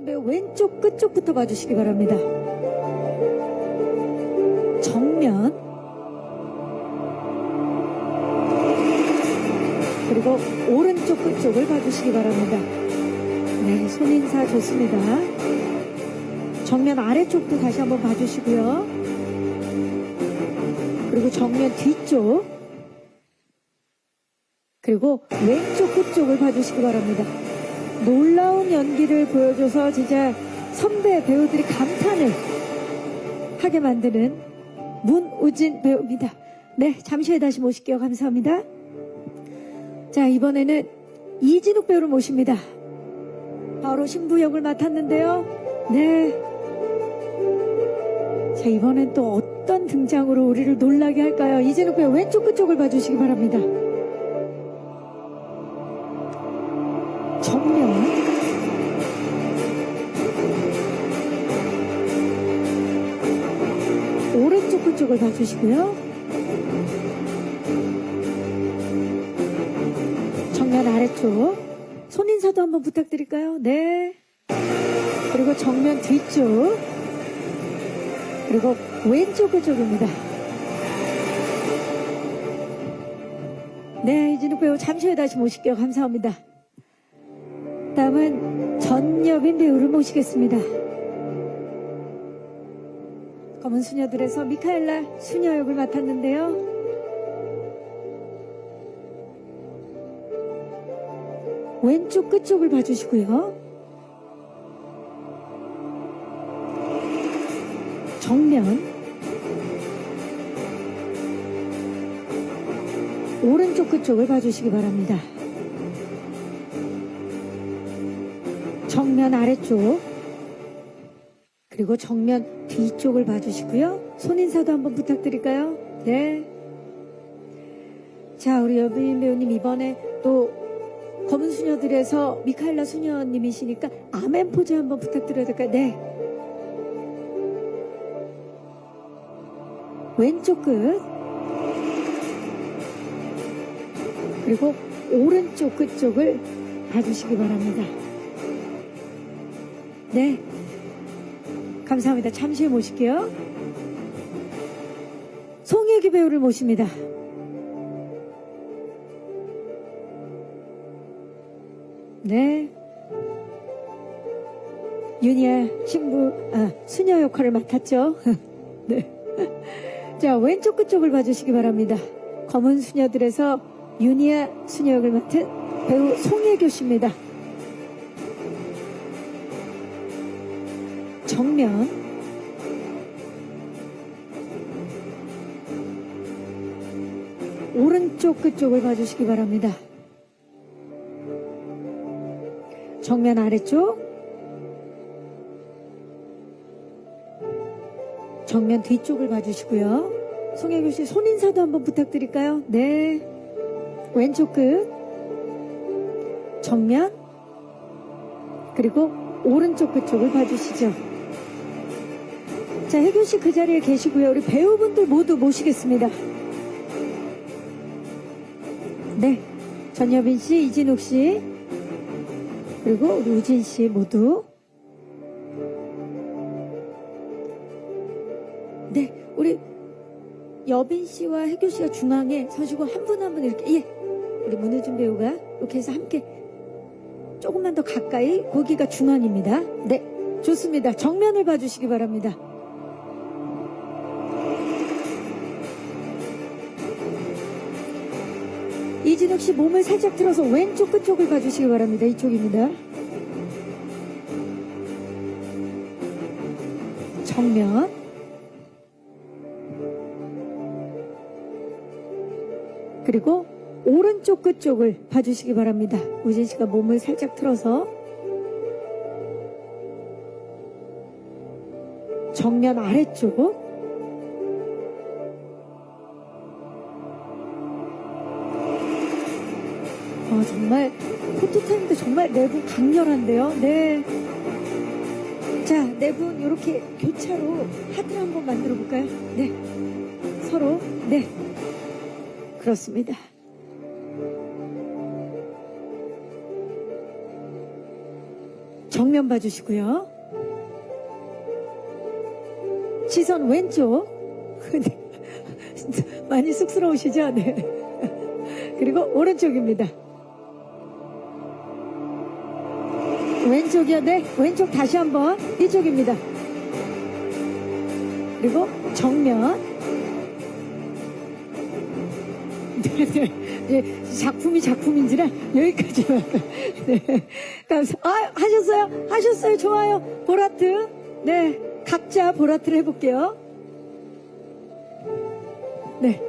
문우진 배우 왼쪽 끝쪽부터 봐주시기 바랍니다. 정면, 그리고 오른쪽 끝쪽을 봐주시기 바랍니다. 네, 손인사 좋습니다. 정면 아래쪽도 다시 한번 봐주시고요. 그리고 정면 뒤쪽, 그리고 왼쪽 끝쪽을 봐주시기 바랍니다. 놀라운 연기를 보여줘서 진짜 선배 배우들이 감탄을 하게 만드는 문우진 배우입니다. 네, 잠시 후에 다시 모실게요. 감사합니다. 자, 이번에는 이진욱 배우를 모십니다. 바로 신부 역을 맡았는데요. 네. 자, 이번엔 또 어떤 등장으로 우리를 놀라게 할까요? 이진욱 배우 왼쪽 끝쪽을 봐주시기 바랍니다. 정면, 오른쪽 끝쪽을 봐주시고요. 정면 아래쪽, 손인사도 한번 부탁드릴까요? 네. 그리고 정면 뒤쪽, 그리고 왼쪽 끝쪽입니다. 네, 이진욱 배우 잠시 후에 다시 모실게요. 감사합니다. 다음은 전여빈 배우를 모시겠습니다. 검은 수녀들에서 미카엘라 수녀 역을 맡았는데요. 왼쪽 끝쪽을 봐주시고요. 정면, 오른쪽 끝쪽을 봐주시기 바랍니다. 정면 아래쪽, 그리고 정면 뒤쪽을 봐주시고요. 손인사도 한번 부탁드릴까요? 네. 자, 우리 여빈 배우님 이번에 또 검은 수녀들에서 미카엘라 수녀님이시니까 아멘 포즈 한번 부탁드려도 될까요? 네. 왼쪽 끝, 그리고 오른쪽 끝쪽을 봐주시기 바랍니다. 네, 감사합니다. 잠시 후에 모실게요. 송혜교 배우를 모십니다. 네, 윤희아 수녀 역할을 맡았죠. 네. 자, 왼쪽 끝쪽을 봐주시기 바랍니다. 검은 수녀들에서 윤희아 수녀 역을 맡은 배우 송혜교 씨입니다. 정면, 오른쪽 끝쪽을 봐주시기 바랍니다. 정면 아래쪽, 정면 뒤쪽을 봐주시고요. 송혜교 씨 손인사도 한번 부탁드릴까요? 네. 왼쪽 끝, 정면, 그리고 오른쪽 끝쪽을 봐주시죠. 자, 혜교 씨 그 자리에 계시고요. 우리 배우분들 모두 모시겠습니다. 네. 전여빈 씨, 이진욱 씨, 그리고 우리 우진 씨 모두. 네. 우리 여빈 씨와 혜교 씨가 중앙에 서시고 한 분 한 분 이렇게, 예. 우리 문우진 배우가 이렇게 해서 함께 조금만 더 가까이, 거기가 중앙입니다. 네. 좋습니다. 정면을 봐주시기 바랍니다. 이진욱 씨 몸을 살짝 틀어서 왼쪽 끝쪽을 봐주시기 바랍니다. 이쪽입니다. 정면, 그리고 오른쪽 끝쪽을 봐주시기 바랍니다. 우진 씨가 몸을 살짝 틀어서 정면 아래쪽, 정말 포토타임도 정말 네 분 강렬한데요. 네. 자, 네 분 이렇게 교차로 하트 한번 만들어 볼까요? 네. 서로. 네. 그렇습니다. 정면 봐주시고요. 시선 왼쪽. 많이 쑥스러우시죠? 네. 그리고 오른쪽입니다. 왼쪽이요. 네. 왼쪽 다시 한번. 이쪽입니다. 그리고 정면. 네. 작품이 작품인지라 여기까지만. 네. 하셨어요? 하셨어요? 좋아요. 보라트. 네. 각자 보라트를 해볼게요. 네.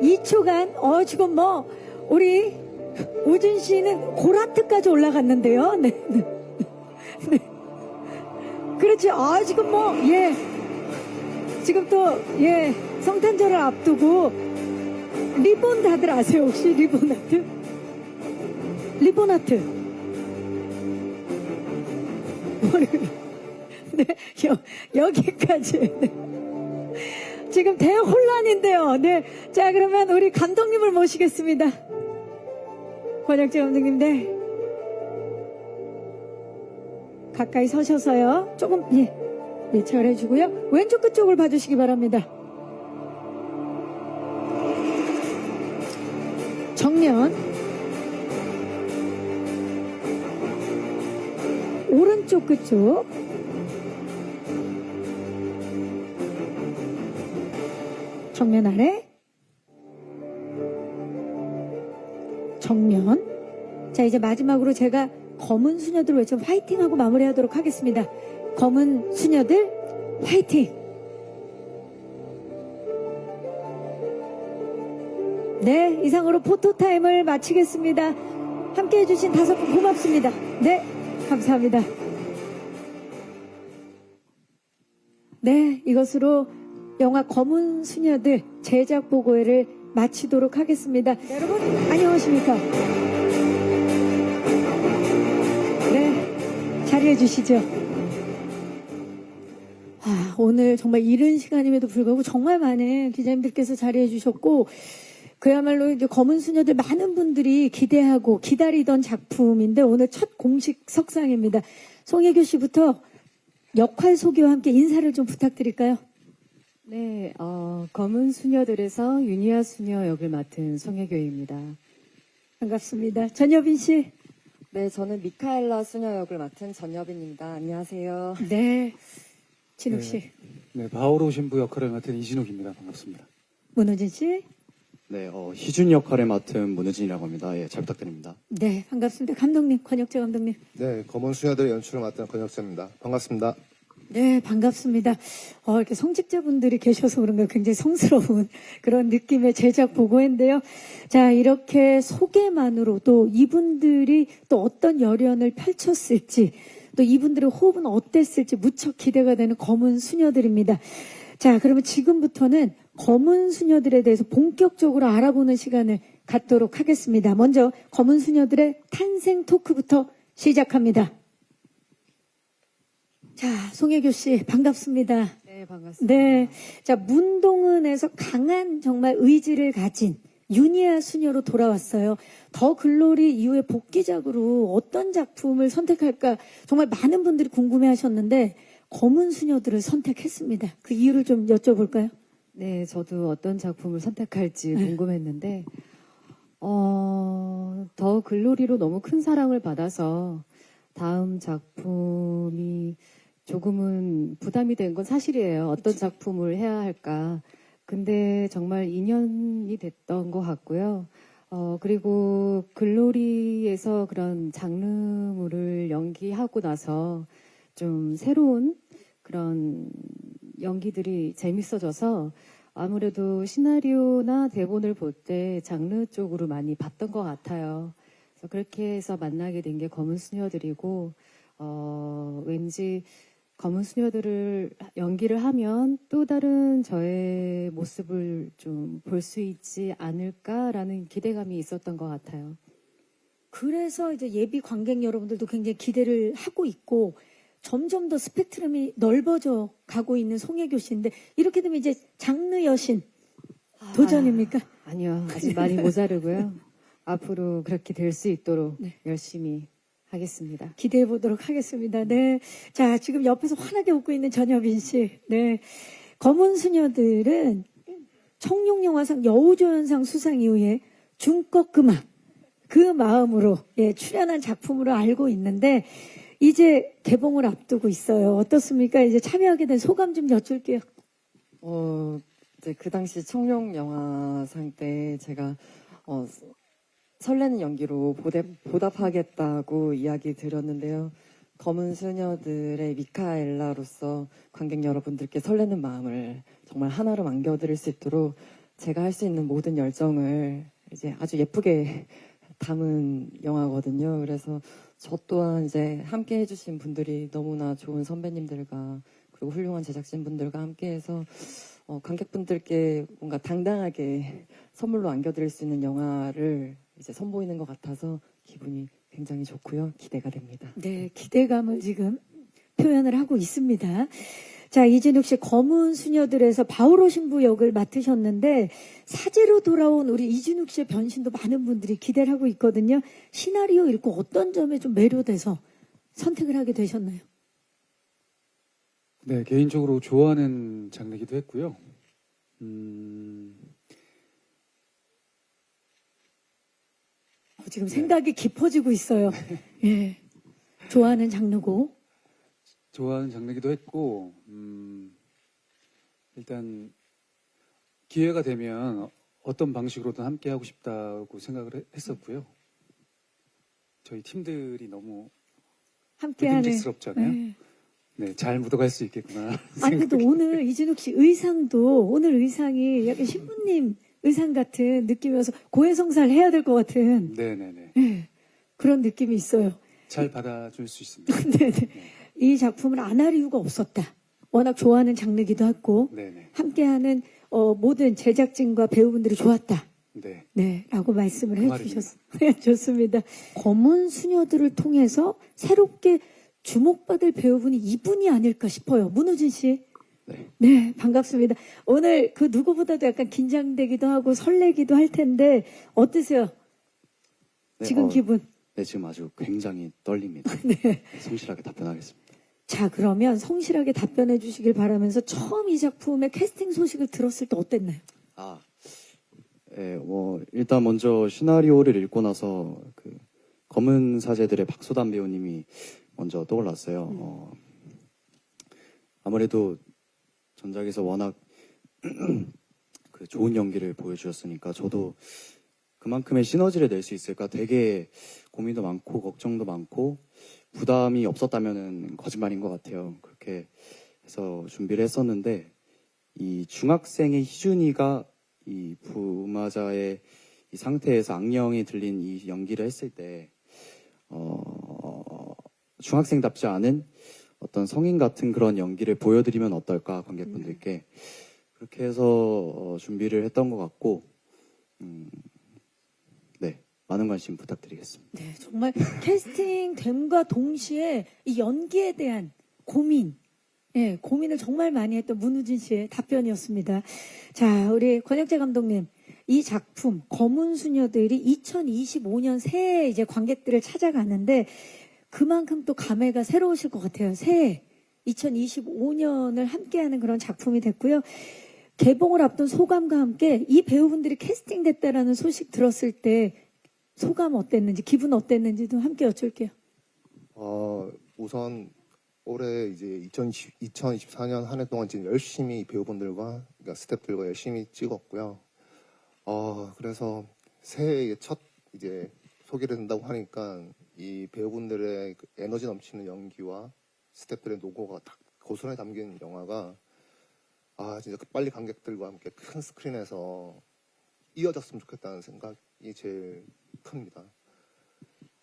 2초간, 지금 우리 오준 씨는 고라트까지 올라갔는데요. 네. 네. 네. 그렇지. 지금 예. 지금 또, 예. 성탄절을 앞두고, 리본 다들 아세요? 혹시 리본 아트? 리본 아트. 네. 여기까지. 네. 지금 대혼란인데요. 네. 자, 그러면 우리 감독님을 모시겠습니다. 권혁재 감독님, 네. 가까이 서셔서요. 조금, 예, 절해주고요. 왼쪽 끝쪽을 봐주시기 바랍니다. 정면. 오른쪽 끝쪽. 정면 아래. 정면. 자, 이제 마지막으로 제가 검은 수녀들 외쳐 화이팅하고 마무리하도록 하겠습니다. 검은 수녀들 화이팅. 네, 이상으로 포토타임을 마치겠습니다. 함께 해주신 5분 고맙습니다. 네, 감사합니다. 네, 이것으로 영화 검은 수녀들 제작 보고회를 마치도록 하겠습니다. 여러분 안녕하십니까? 네, 자리해 주시죠. 오늘 정말 이른 시간임에도 불구하고 정말 많은 기자님들께서 자리해 주셨고, 그야말로 이제 검은 수녀들 많은 분들이 기대하고 기다리던 작품인데 오늘 첫 공식 석상입니다. 송혜교 씨부터 역할 소개와 함께 인사를 좀 부탁드릴까요? 네, 검은 수녀들에서 유니아 수녀 역을 맡은 송혜교입니다. 반갑습니다. 전여빈 씨. 네, 저는 미카엘라 수녀 역을 맡은 전여빈입니다. 안녕하세요. 네. 진욱 씨. 네, 바오로 신부 역할을 맡은 이진욱입니다. 반갑습니다. 문우진 씨. 네, 희준 역할을 맡은 문우진이라고 합니다. 예, 잘 부탁드립니다. 네, 반갑습니다. 감독님, 권혁재 감독님. 네, 검은 수녀들의 연출을 맡은 권혁재입니다. 반갑습니다. 네, 반갑습니다. 이렇게 성직자분들이 계셔서 그런가 굉장히 성스러운 그런 느낌의 제작 보고인데요. 자, 이렇게 소개만으로도 이분들이 또 어떤 열연을 펼쳤을지, 또 이분들의 호흡은 어땠을지 무척 기대가 되는 검은 수녀들입니다. 자, 그러면 지금부터는 검은 수녀들에 대해서 본격적으로 알아보는 시간을 갖도록 하겠습니다. 먼저 검은 수녀들의 탄생 토크부터 시작합니다. 자, 송혜교 씨 반갑습니다. 네, 반갑습니다. 네, 자, 문동은에서 강한 정말 의지를 가진 유니아 수녀로 돌아왔어요. 더 글로리 이후에 복귀작으로 어떤 작품을 선택할까 정말 많은 분들이 궁금해하셨는데 검은 수녀들을 선택했습니다. 그 이유를 좀 여쭤볼까요? 네, 저도 어떤 작품을 선택할지 궁금했는데, 더 글로리로 너무 큰 사랑을 받아서 다음 작품이 조금은 부담이 된 건 사실이에요. 어떤 작품을 해야 할까. 근데 정말 인연이 됐던 것 같고요. 그리고 글로리에서 그런 장르물을 연기하고 나서 좀 새로운 그런 연기들이 재밌어져서 아무래도 시나리오나 대본을 볼 때 장르 쪽으로 많이 봤던 것 같아요. 그래서 그렇게 해서 만나게 된 게 검은 수녀들이고, 왠지 검은 수녀들을 연기를 하면 또 다른 저의 모습을 좀 볼 수 있지 않을까라는 기대감이 있었던 것 같아요. 그래서 이제 예비 관객 여러분들도 굉장히 기대를 하고 있고 점점 더 스펙트럼이 넓어져 가고 있는 송혜교 씨인데 이렇게 되면 이제 장르 여신 도전입니까? 아니요, 아직 많이 모자르고요. 앞으로 그렇게 될 수 있도록 네. 열심히 하겠습니다. 기대해 보도록 하겠습니다. 네. 자, 지금 옆에서 환하게 웃고 있는 전여빈 씨. 네. 검은 수녀들은 청룡영화상 여우조연상 수상 이후에 중껏 그만 그 마음으로 출연한 작품으로 알고 있는데 이제 개봉을 앞두고 있어요. 어떻습니까? 이제 참여하게 된 소감 좀 여쭐게요. 이제 그 당시 청룡 영화상 때 제가 설레는 연기로 보답하겠다고 이야기 드렸는데요. 검은 수녀들의 미카엘라로서 관객 여러분들께 설레는 마음을 정말 하나로 안겨드릴 수 있도록 제가 할 수 있는 모든 열정을 이제 아주 예쁘게 담은 영화거든요. 그래서 저 또한 이제 함께 해주신 분들이 너무나 좋은 선배님들과 그리고 훌륭한 제작진분들과 함께해서 관객분들께 뭔가 당당하게 선물로 안겨드릴 수 있는 영화를 이제 선보이는 것 같아서 기분이 굉장히 좋고요. 기대가 됩니다. 네, 기대감을 지금 표현을 하고 있습니다. 자, 이진욱 씨 검은 수녀들에서 바오로 신부 역을 맡으셨는데 사제로 돌아온 우리 이진욱 씨의 변신도 많은 분들이 기대를 하고 있거든요. 시나리오 읽고 어떤 점에 좀 매료돼서 선택을 하게 되셨나요? 네, 개인적으로 좋아하는 장르기도 했고요. 지금 생각이 깊어지고 있어요. 예. 좋아하는 장르고. 좋아하는 장르기도 했고, 일단 기회가 되면 어떤 방식으로든 함께 하고 싶다고 생각을 했었고요. 저희 팀들이 너무 함께하는. 믿음직스럽잖아요. 네. 네, 잘 묻어갈 수 있겠구나. 아니, 근데 오늘 이진욱 씨 의상도, 오늘 의상이 약간 신부님 의상 같은 느낌이어서 고해성사를 해야 될 것 같은 네네네. 예, 그런 느낌이 있어요. 잘 받아줄 수 있습니다. 네네. 이 작품을 안 할 이유가 없었다. 워낙 좋아하는 장르기도 했고, 네네. 함께하는 모든 제작진과 배우분들이 좋았다. 네. 네, 라고 말씀을 그 해주셨습니다. 네, 좋습니다. 검은 수녀들을 통해서 새롭게 주목받을 배우분이 이분이 아닐까 싶어요. 문우진 씨. 네. 네, 반갑습니다. 오늘 그 누구보다도 약간 긴장되기도 하고 설레기도 할 텐데, 어떠세요? 네, 지금 기분? 네, 지금 아주 굉장히 떨립니다. 네. 성실하게 답변하겠습니다. 자, 그러면 성실하게 답변해 주시길 바라면서 처음 이 작품의 캐스팅 소식을 들었을 때 어땠나요? 일단 먼저 시나리오를 읽고 나서 그 검은 사제들의 박소담 배우님이 먼저 떠올랐어요. 아무래도 전작에서 워낙 그 좋은 연기를 보여주셨으니까 저도 그만큼의 시너지를 낼 수 있을까 되게 고민도 많고 걱정도 많고 부담이 없었다면은 거짓말인 것 같아요. 그렇게 해서 준비를 했었는데 이 중학생의 희준이가 이 부마자의 이 상태에서 악령이 들린 이 연기를 했을 때 중학생답지 않은 어떤 성인 같은 그런 연기를 보여드리면 어떨까 관객분들께 그렇게 해서 준비를 했던 것 같고 네, 많은 관심 부탁드리겠습니다. 네, 정말 캐스팅됨과 동시에 이 연기에 대한 고민, 예, 고민을 정말 많이 했던 문우진 씨의 답변이었습니다. 자, 우리 권혁재 감독님, 이 작품 검은 수녀들이 2025년 새해 이제 관객들을 찾아가는데 그만큼 또 감회가 새로우실 것 같아요. 새해 2025년을 함께하는 그런 작품이 됐고요. 개봉을 앞둔 소감과 함께 이 배우분들이 캐스팅됐다라는 소식 들었을 때 소감 어땠는지, 기분 어땠는지도 함께 여쭐게요. 우선 올해 이제 2024년 한 해 동안 지금 열심히 배우분들과 그러니까 스태프들과 열심히 찍었고요. 그래서 새해의 첫 이제 소개를 된다고 하니까 이 배우분들의 그 에너지 넘치는 연기와 스태프들의 노고가 다 고스란히 담긴 영화가 진짜 빨리 관객들과 함께 큰 스크린에서 이어졌으면 좋겠다는 생각이 제일 큽니다.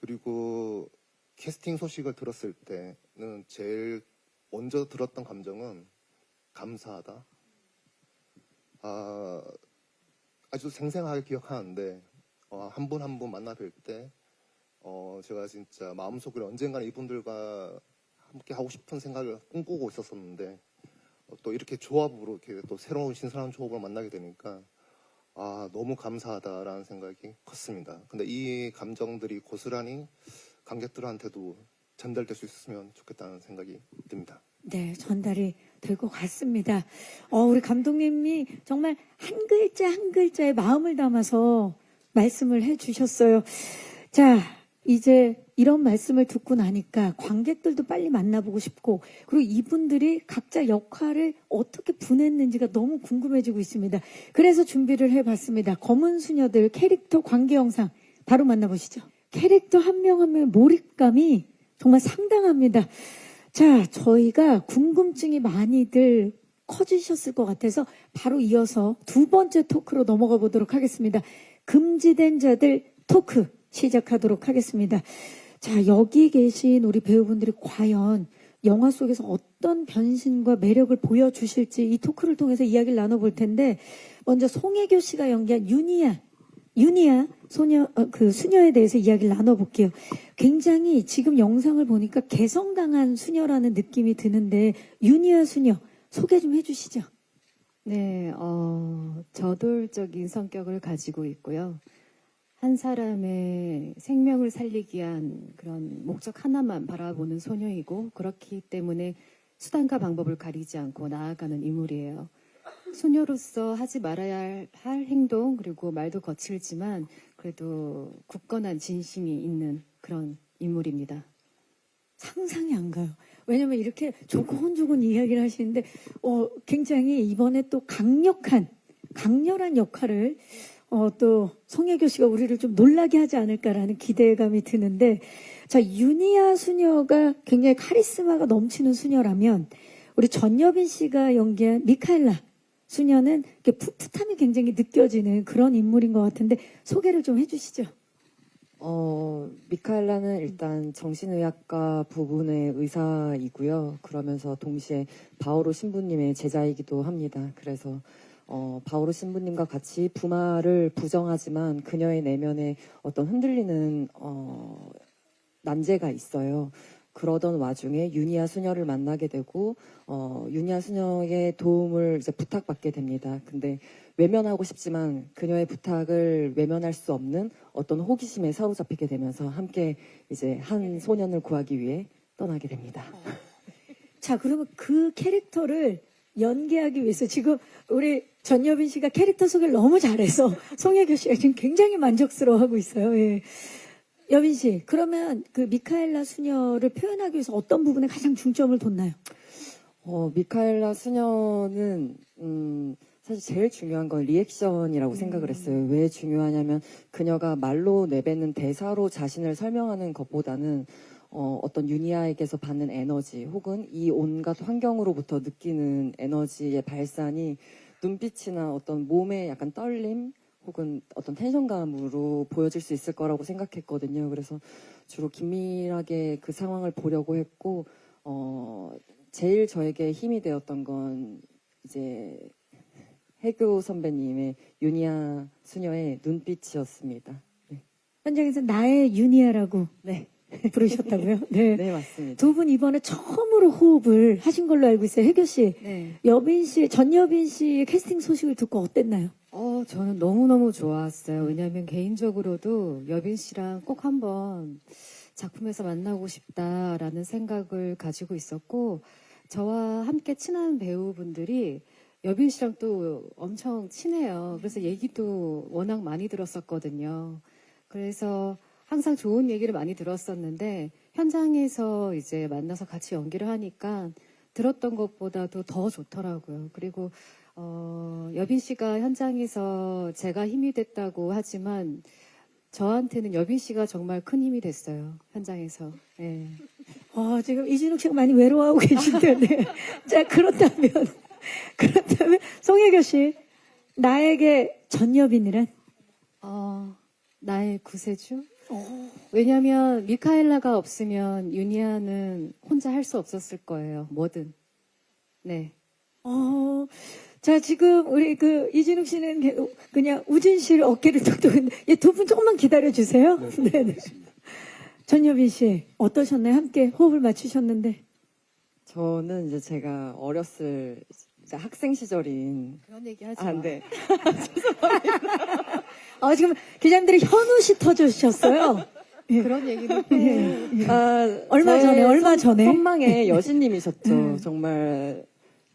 그리고 캐스팅 소식을 들었을 때는 제일 먼저 들었던 감정은 감사하다. 아주 생생하게 기억하는데 한 분 한 분 만나 뵐 때 제가 진짜 마음속으로 언젠가는 이분들과 함께 하고 싶은 생각을 꿈꾸고 있었었는데 또 이렇게 조합으로 이렇게 또 새로운 신선한 조합을 만나게 되니까 너무 감사하다라는 생각이 컸습니다. 근데 이 감정들이 고스란히 관객들한테도 전달될 수 있었으면 좋겠다는 생각이 듭니다. 네, 전달이 될 것 같습니다. 우리 감독님이 정말 한 글자 한 글자에 마음을 담아서 말씀을 해주셨어요. 자, 이제 이런 말씀을 듣고 나니까 관객들도 빨리 만나보고 싶고, 그리고 이분들이 각자 역할을 어떻게 분했는지가 너무 궁금해지고 있습니다. 그래서 준비를 해봤습니다. 검은 수녀들 캐릭터 관계 영상 바로 만나보시죠. 캐릭터 한 명 한 명의 몰입감이 정말 상당합니다. 자, 저희가 궁금증이 많이들 커지셨을 것 같아서 바로 이어서 두 번째 토크로 넘어가 보도록 하겠습니다. 금지된 자들 토크 시작하도록 하겠습니다. 자, 여기 계신 우리 배우분들이 과연 영화 속에서 어떤 변신과 매력을 보여주실지 이 토크를 통해서 이야기를 나눠볼 텐데, 먼저 송혜교 씨가 연기한 유니아 수녀에 대해서 이야기를 나눠볼게요. 굉장히 지금 영상을 보니까 개성 강한 수녀라는 느낌이 드는데, 유니아 수녀 소개 좀 해주시죠. 네, 저돌적인 성격을 가지고 있고요. 한 사람의 생명을 살리기 위한 그런 목적 하나만 바라보는 소녀이고, 그렇기 때문에 수단과 방법을 가리지 않고 나아가는 인물이에요. 소녀로서 하지 말아야 할 행동, 그리고 말도 거칠지만 그래도 굳건한 진심이 있는 그런 인물입니다. 상상이 안 가요. 왜냐면 이렇게 조곤조곤 이야기를 하시는데, 굉장히 이번에 또 강렬한 역할을 또 송혜교 씨가 우리를 좀 놀라게 하지 않을까라는 기대감이 드는데, 자, 유니아 수녀가 굉장히 카리스마가 넘치는 수녀라면, 우리 전여빈 씨가 연기한 미카엘라 수녀는 이렇게 풋풋함이 굉장히 느껴지는 그런 인물인 것 같은데, 소개를 좀 해주시죠. 미카엘라는 일단 정신의학과 부분의 의사이고요. 그러면서 동시에 바오로 신부님의 제자이기도 합니다. 그래서 바오로 신부님과 같이 부마를 부정하지만 그녀의 내면에 어떤 흔들리는 난제가 있어요. 그러던 와중에 유니아 수녀를 만나게 되고 유니아 수녀의 도움을 이제 부탁받게 됩니다. 근데 외면하고 싶지만 그녀의 부탁을 외면할 수 없는 어떤 호기심에 사로잡히게 되면서 함께 이제 한 소년을 구하기 위해 떠나게 됩니다. 자, 그러면 그 캐릭터를 연기하기 위해서 지금 우리 전여빈 씨가 캐릭터 소개를 너무 잘해서 송혜교 씨가 지금 굉장히 만족스러워하고 있어요. 예. 여빈 씨, 그러면 그 미카엘라 수녀를 표현하기 위해서 어떤 부분에 가장 중점을 뒀나요? 미카엘라 수녀는 사실 제일 중요한 건 리액션이라고 생각을 했어요. 왜 중요하냐면 그녀가 말로 내뱉는 대사로 자신을 설명하는 것보다는 어떤 유니아에게서 받는 에너지 혹은 이 온갖 환경으로부터 느끼는 에너지의 발산이 눈빛이나 어떤 몸의 약간 떨림 혹은 어떤 텐션감으로 보여질 수 있을 거라고 생각했거든요. 그래서 주로 긴밀하게 그 상황을 보려고 했고 제일 저에게 힘이 되었던 건 이제 해교 선배님의 유니아 수녀의 눈빛이었습니다. 네, 현장에서 나의 유니아라고 네, 부르셨다고요? 네. 네 맞습니다. 두 분 이번에 처음으로 호흡을 하신 걸로 알고 있어요. 혜교 씨, 네. 여빈 씨, 전여빈 씨의 캐스팅 소식을 듣고 어땠나요? 저는 너무너무 좋았어요. 왜냐하면 개인적으로도 여빈 씨랑 꼭 한번 작품에서 만나고 싶다라는 생각을 가지고 있었고, 저와 함께 친한 배우분들이 여빈 씨랑 또 엄청 친해요. 그래서 얘기도 워낙 많이 들었었거든요. 그래서 항상 좋은 얘기를 많이 들었었는데, 현장에서 이제 만나서 같이 연기를 하니까 들었던 것보다도 더 좋더라고요. 그리고 여빈 씨가 현장에서 제가 힘이 됐다고 하지만 저한테는 여빈 씨가 정말 큰 힘이 됐어요. 현장에서. 네. 지금 이진욱 씨가 많이 외로워하고 계신데, 네. 자, 그렇다면 송혜교 씨, 나에게 전여빈이란? 나의 구세주? 왜냐면 미카엘라가 없으면 유니아는 혼자 할 수 없었을 거예요. 뭐든. 네. 자, 지금 우리 이진욱 씨는 그냥 우진 씨를 어깨를 톡톡 했는데, 두 분 조금만 기다려주세요. 네네. 전여빈 씨, 어떠셨나요? 함께 호흡을 맞추셨는데. 저는 이제 제가 어렸을 이제 학생 시절인 그런 얘기 하지 마. 네. 지금 기자님들이 현우 씨 터주셨어요. 그런 얘기는 얼마 전에. 선망의 여신님이셨죠. 음. 정말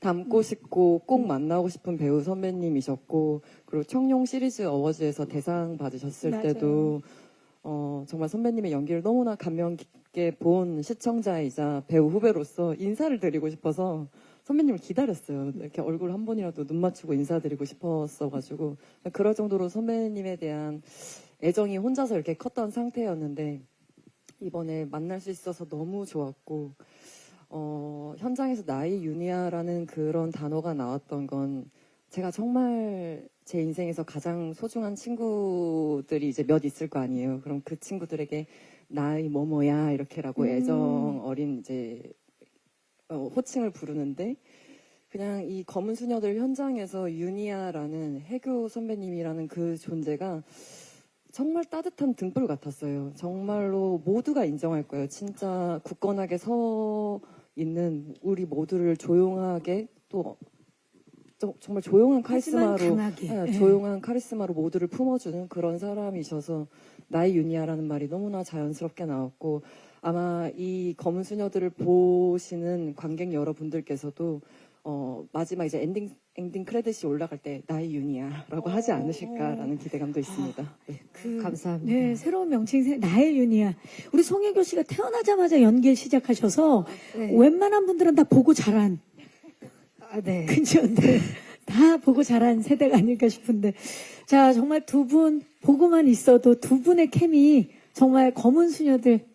닮고 싶고 꼭 만나고 싶은 배우 선배님이셨고, 그리고 청룡 시리즈 어워즈에서 대상 받으셨을 맞아요. 때도 정말 선배님의 연기를 너무나 감명 깊게 본 시청자이자 배우 후배로서 인사를 드리고 싶어서 선배님을 기다렸어요. 이렇게 얼굴 한 번이라도 눈 맞추고 인사드리고 싶었어가지고, 그럴 정도로 선배님에 대한 애정이 혼자서 이렇게 컸던 상태였는데, 이번에 만날 수 있어서 너무 좋았고, 현장에서 나이 유니아라는 그런 단어가 나왔던 건 제가 정말 제 인생에서 가장 소중한 친구들이 이제 몇 있을 거 아니에요. 그럼 그 친구들에게 나이 뭐뭐야 이렇게라고 애정 어린 이제 호칭을 부르는데, 그냥 이 검은 수녀들 현장에서 유니아라는 해교 선배님이라는 그 존재가 정말 따뜻한 등불 같았어요. 정말로 모두가 인정할 거예요. 진짜 굳건하게 서 있는 우리 모두를 조용하게 또 정말 조용한 하지만 카리스마로, 강하게. 네, 조용한 카리스마로 모두를 품어주는 그런 사람이셔서 나이 유니아라는 말이 너무나 자연스럽게 나왔고, 아마 이 검은 수녀들을 보시는 관객 여러분들께서도 마지막 이제 엔딩 크레딧이 올라갈 때 나이 유니아라고 하지 않으실까라는 기대감도 있습니다. 네. 감사합니다. 네, 새로운 명칭 나의 윤이야. 우리 송혜교 씨가 태어나자마자 연기를 시작하셔서 네. 웬만한 분들은 다 보고 자란 네. 그죠? 네. 다 보고 자란 세대가 아닐까 싶은데, 자, 정말 두 분 보고만 있어도 두 분의 케미 정말 검은 수녀들을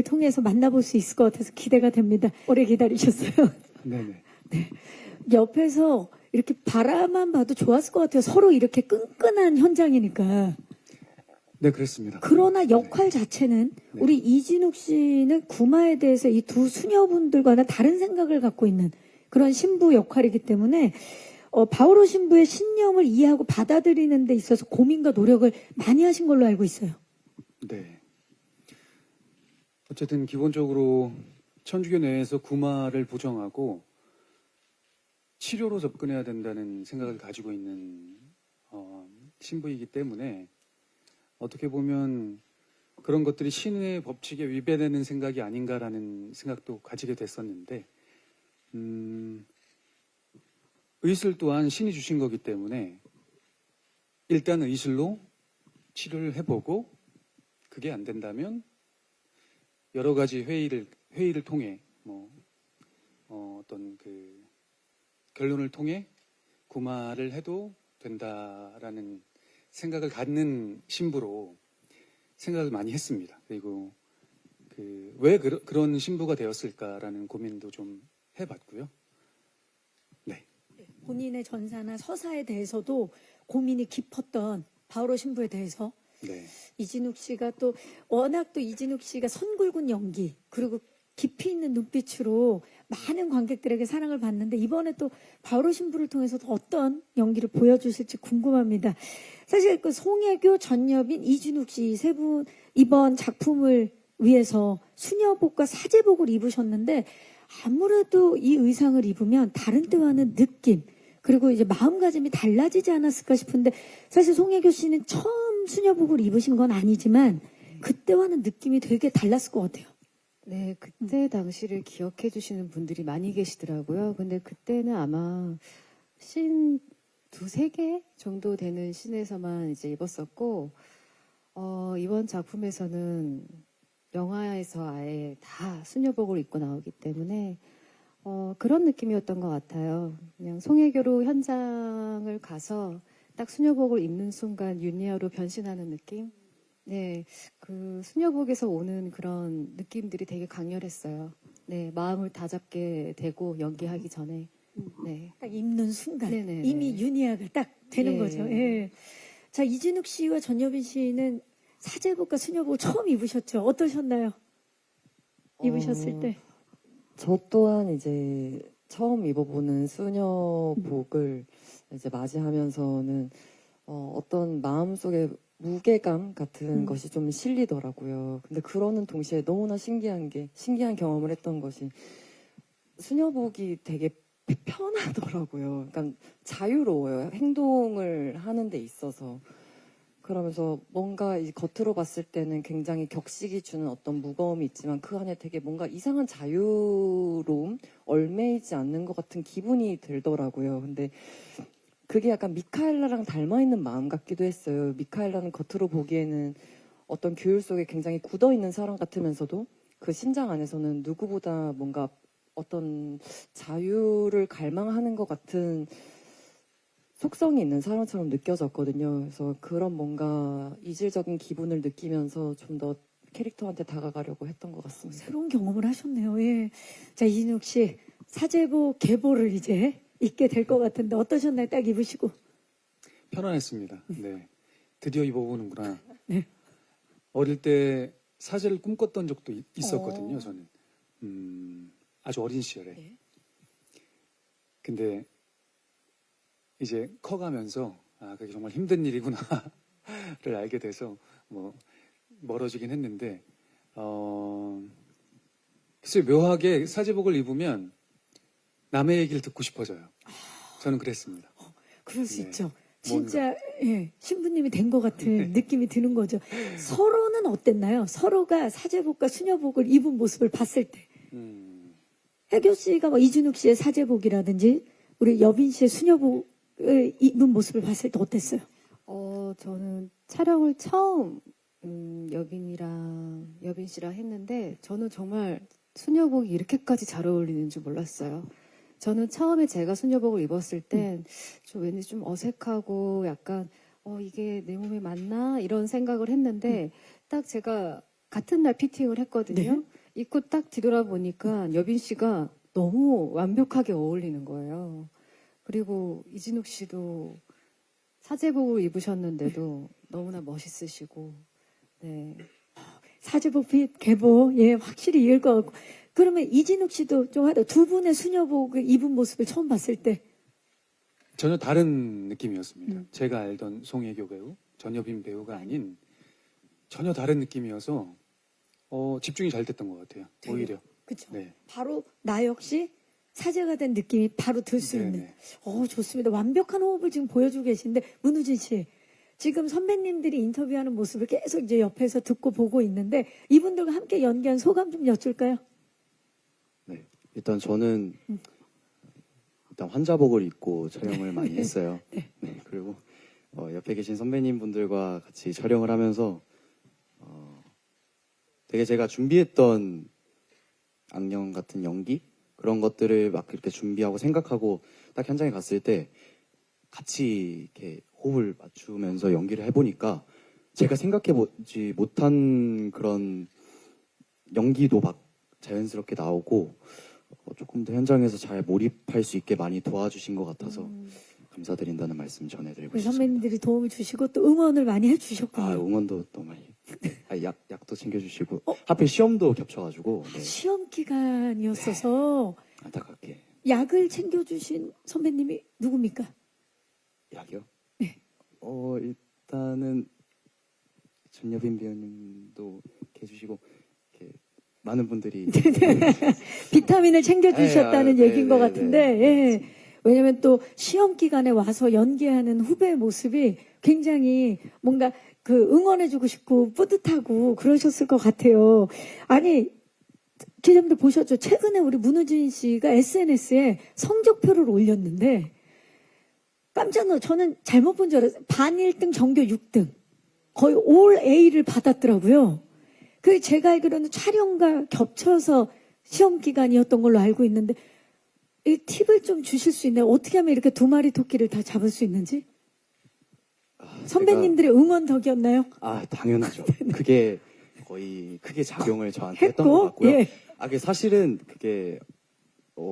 통해서 만나볼 수 있을 것 같아서 기대가 됩니다. 오래 기다리셨어요. 네네. 옆에서 이렇게 바라만 봐도 좋았을 것 같아요. 서로 이렇게 끈끈한 현장이니까. 네, 그렇습니다. 그러나 역할 자체는 네. 우리 이진욱 씨는 구마에 대해서 이 두 수녀분들과는 다른 생각을 갖고 있는 그런 신부 역할이기 때문에 바오로 신부의 신념을 이해하고 받아들이는 데 있어서 고민과 노력을 많이 하신 걸로 알고 있어요. 네. 어쨌든 기본적으로 천주교 내에서 구마를 부정하고 치료로 접근해야 된다는 생각을 가지고 있는 신부이기 때문에 어떻게 보면 그런 것들이 신의 법칙에 위배되는 생각이 아닌가라는 생각도 가지게 됐었는데, 의술 또한 신이 주신 거기 때문에 일단 의술로 치료를 해보고 그게 안 된다면 여러 가지 회의를 통해 어떤 그 결론을 통해 구마를 해도 된다라는 생각을 갖는 신부로 생각을 많이 했습니다. 그리고 왜 그런 신부가 되었을까라는 고민도 좀 해봤고요. 네. 본인의 전사나 서사에 대해서도 고민이 깊었던 바오로 신부에 대해서 네. 이진욱 씨가 또 워낙 또 이진욱 씨가 선굵은 연기 그리고 깊이 있는 눈빛으로 많은 관객들에게 사랑을 받는데, 이번에 또 바오로 신부를 통해서 어떤 연기를 보여주실지 궁금합니다. 사실 그 송혜교, 전여빈, 이진욱 씨 세 분 이번 작품을 위해서 수녀복과 사제복을 입으셨는데, 아무래도 이 의상을 입으면 다른 때와는 느낌 그리고 이제 마음가짐이 달라지지 않았을까 싶은데, 사실 송혜교 씨는 처음 수녀복을 입으신 건 아니지만 그때와는 느낌이 되게 달랐을 것 같아요. 네, 그때 당시를 기억해 주시는 분들이 많이 계시더라고요. 근데 그때는 아마 신 두세 개 정도 되는 신에서만 이제 입었었고, 이번 작품에서는 영화에서 아예 다 수녀복을 입고 나오기 때문에, 그런 느낌이었던 것 같아요. 그냥 송혜교로 현장을 가서 딱 수녀복을 입는 순간 유니아로 변신하는 느낌? 네, 그 수녀복에서 오는 그런 느낌들이 되게 강렬했어요. 네, 마음을 다잡게 되고 연기하기 전에. 네. 딱 입는 순간 네네네. 이미 유니아가 딱 되는 예. 거죠. 예. 자, 이진욱 씨와 전여빈 씨는 사제복과 수녀복을 처음 입으셨죠? 어떠셨나요? 입으셨을 때. 저 또한 이제 처음 입어보는 수녀복을 이제 맞이하면서는 어떤 마음속에 무게감 같은 것이 좀 실리더라고요. 근데 그러는 동시에 너무나 신기한 경험을 했던 것이, 수녀복이 되게 편하더라고요. 그러니까 자유로워요. 행동을 하는 데 있어서. 그러면서 뭔가 이 겉으로 봤을 때는 굉장히 격식이 주는 어떤 무거움이 있지만 그 안에 되게 뭔가 이상한 자유로움, 얽매이지 않는 것 같은 기분이 들더라고요. 근데 그게 약간 미카엘라랑 닮아있는 마음 같기도 했어요. 미카엘라는 겉으로 보기에는 어떤 규율 속에 굉장히 굳어있는 사람 같으면서도 그 심장 안에서는 누구보다 뭔가 어떤 자유를 갈망하는 것 같은 속성이 있는 사람처럼 느껴졌거든요. 그래서 그런 뭔가 이질적인 기분을 느끼면서 좀 더 캐릭터한테 다가가려고 했던 것 같습니다. 새로운 경험을 하셨네요. 예. 자, 이진욱 씨, 사제복 계보를 이제 입게 될 것 같은데 어떠셨나요? 딱 입으시고. 편안했습니다. 네. 드디어 입어보는구나. 네. 어릴 때 사제를 꿈꿨던 적도 있었거든요, 저는. 아주 어린 시절에. 네. 근데 이제 커가면서 아, 그게 정말 힘든 일이구나를 알게 돼서 뭐 멀어지긴 했는데 글쎄요, 묘하게 사제복을 입으면 남의 얘기를 듣고 싶어져요. 저는 그랬습니다. 그럴 수 네. 있죠. 진짜 예, 신부님이 된 것 같은 느낌이 드는 거죠. 서로는 어땠나요? 서로가 사제복과 수녀복을 입은 모습을 봤을 때. 혜교 씨가 뭐 이진욱 씨의 사제복이라든지 우리 여빈 씨의 수녀복을 입은 모습을 봤을 때 어땠어요? 저는 촬영을 처음 여빈 씨랑 했는데 저는 정말 수녀복이 이렇게까지 잘 어울리는 줄 몰랐어요. 저는 처음에 제가 수녀복을 입었을 땐 좀 왠지 좀 어색하고 약간 이게 내 몸에 맞나 이런 생각을 했는데 딱 제가 같은 날 피팅을 했거든요. 네. 입고 딱 뒤돌아보니까 여빈 씨가 너무 완벽하게 어울리는 거예요. 그리고 이진욱 씨도 사제복을 입으셨는데도 너무나 멋있으시고, 네. 사제복 빛 계보 예 확실히 이을 것 같고 그러면 이진욱 씨도 좀 하다 두 분의 수녀복을 입은 모습을 처음 봤을 때 전혀 다른 느낌이었습니다. 제가 알던 송혜교 배우, 전여빈 배우가 아닌 전혀 다른 느낌이어서 집중이 잘 됐던 것 같아요. 되게, 오히려. 그렇죠. 네. 바로 나 역시 사제가 된 느낌이 바로 들 수 있는. 네네. 좋습니다. 완벽한 호흡을 지금 보여주고 계신데 문우진 씨 지금 선배님들이 인터뷰하는 모습을 계속 이제 옆에서 듣고 보고 있는데 이분들과 함께 연기한 소감 좀 여쭐까요? 네. 일단 저는 일단 환자복을 입고 촬영을 많이 했어요. 네. 그리고 옆에 계신 선배님 분들과 같이 촬영을 하면서 되게 제가 준비했던 악령 같은 연기 그런 것들을 막 이렇게 준비하고 생각하고 딱 현장에 갔을 때 같이 이렇게 호흡을 맞추면서 연기를 해보니까 제가 생각해보지 못한 그런 연기도 막 자연스럽게 나오고 조금 더 현장에서 잘 몰입할 수 있게 많이 도와주신 것 같아서 감사드린다는 말씀 전해드리고 우리 싶습니다. 선배님들이 도움을 주시고 또 응원을 많이 해주셨군요. 응원도 또 많이 약도 챙겨주시고 하필 시험도 겹쳐가지고 네, 시험 기간이었어서 안타깝게 약을 챙겨주신 선배님이 누굽니까? 약이요? 네. 일단은 전여빈 배우님도 이렇게 해주시고 이렇게 많은 분들이 비타민을 챙겨주셨다는 네, 얘기인 것 네, 같은데, 네, 예. 왜냐면 또 시험 기간에 와서 연기하는 후배의 모습이 굉장히 뭔가 그 응원해주고 싶고 뿌듯하고 그러셨을 것 같아요. 아니, 기자님들 보셨죠? 최근에 우리 문우진 씨가 SNS에 성적표를 올렸는데, 깜짝 놀라 저는 잘못 본 줄 알았어요. 반 1등, 전교 6등. 거의 올 A를 받았더라고요. 그 제가 알기로는 촬영과 겹쳐서 시험 기간이었던 걸로 알고 있는데 이 팁을 좀 주실 수 있나요? 어떻게 하면 이렇게 두 마리 토끼를 다 잡을 수 있는지? 선배님들의 응원 덕이었나요? 당연하죠. 그게 거의 크게 작용을 저한테 했던 것 했고, 같고요. 예. 그게 사실은 그게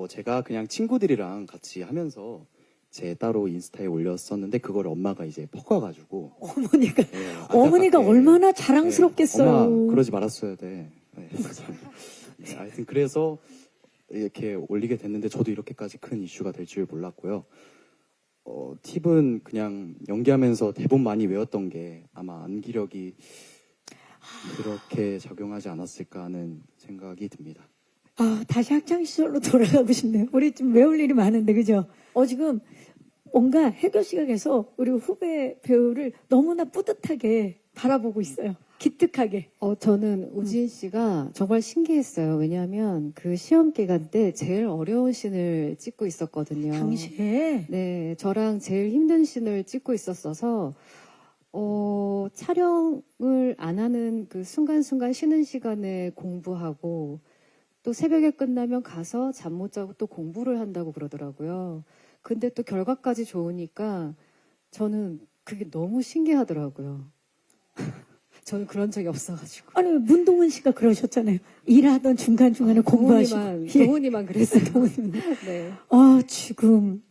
제가 그냥 친구들이랑 같이 하면서 제 따로 인스타에 올렸었는데 그걸 엄마가 이제 퍼가가지고 어머니가 네, 어머니가 안타깝게. 얼마나 자랑스럽겠어요. 네, 엄마 그러지 말았어야 돼. 네, 네, 하여튼 그래서 이렇게 올리게 됐는데 저도 이렇게까지 큰 이슈가 될 줄 몰랐고요. 팁은 그냥 연기하면서 대본 많이 외웠던 게 아마 암기력이 그렇게 작용하지 않았을까 하는 생각이 듭니다. 다시 학창 시절로 돌아가고 싶네요. 우리 좀 외울 일이 많은데 그죠? 지금 뭔가 혜교 씨가 계속 우리 후배 배우를 너무나 뿌듯하게 바라보고 있어요. 기특하게. 저는 우진 씨가 정말 신기했어요. 왜냐하면 그 시험 기간 때 제일 어려운 씬을 찍고 있었거든요. 당시에 네, 저랑 제일 힘든 씬을 찍고 있었어서, 촬영을 안 하는 그 순간순간 쉬는 시간에 공부하고, 또 새벽에 끝나면 가서 잠 못 자고 또 공부를 한다고 그러더라고요. 근데 또 결과까지 좋으니까 저는 그게 너무 신기하더라고요. 저는 그런 적이 없어가지고. 아니 문동은 씨가 그러셨잖아요. 일하던 중간중간에 공부하시고. 동훈이만 그랬어요. 네. 지금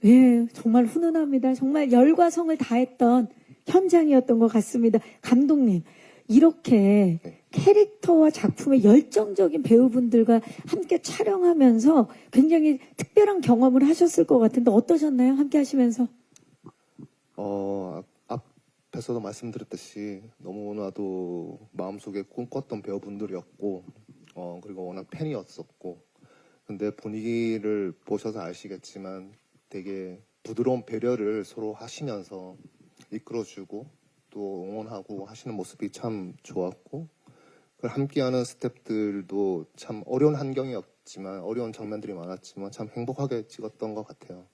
정말 훈훈합니다. 정말 열과 성을 다했던 현장이었던 것 같습니다. 감독님 이렇게 네. 캐릭터와 작품의 열정적인 배우분들과 함께 촬영하면서 굉장히 특별한 경험을 하셨을 것 같은데 어떠셨나요? 함께 하시면서. 앞에서도 말씀드렸듯이 너무나도 마음속에 꿈꿨던 배우분들이었고, 그리고 워낙 팬이었었고, 근데 분위기를 보셔서 아시겠지만 되게 부드러운 배려를 서로 하시면서 이끌어주고 또 응원하고 하시는 모습이 참 좋았고, 그걸 함께하는 스태프들도 참 어려운 환경이었지만, 어려운 장면들이 많았지만 참 행복하게 찍었던 것 같아요.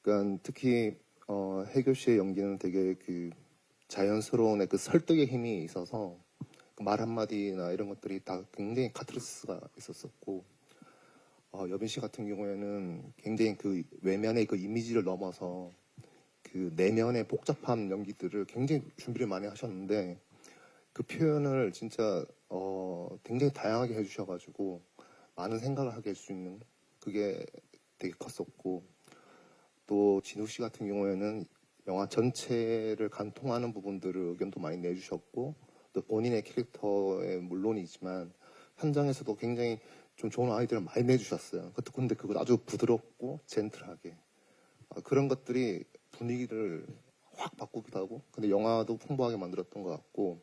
그러니까 특히 혜교 씨의 연기는 되게 그 자연스러운 그 설득의 힘이 있어서 그 말 한마디나 이런 것들이 다 굉장히 카타르시스가 있었었고, 여빈 씨 같은 경우에는 굉장히 그 외면의 그 이미지를 넘어서 그 내면의 복잡한 연기들을 굉장히 준비를 많이 하셨는데 그 표현을 진짜 굉장히 다양하게 해주셔가지고 많은 생각을 하게 할 수 있는 그게 되게 컸었고, 또 진욱 씨 같은 경우에는 영화 전체를 관통하는 부분들을 의견도 많이 내주셨고, 또 본인의 캐릭터에 물론이지만 현장에서도 굉장히 좀 좋은 아이디어를 많이 내주셨어요. 근데 그걸 아주 부드럽고 젠틀하게 그런 것들이 분위기를 확 바꾸기도 하고, 근데 영화도 풍부하게 만들었던 것 같고,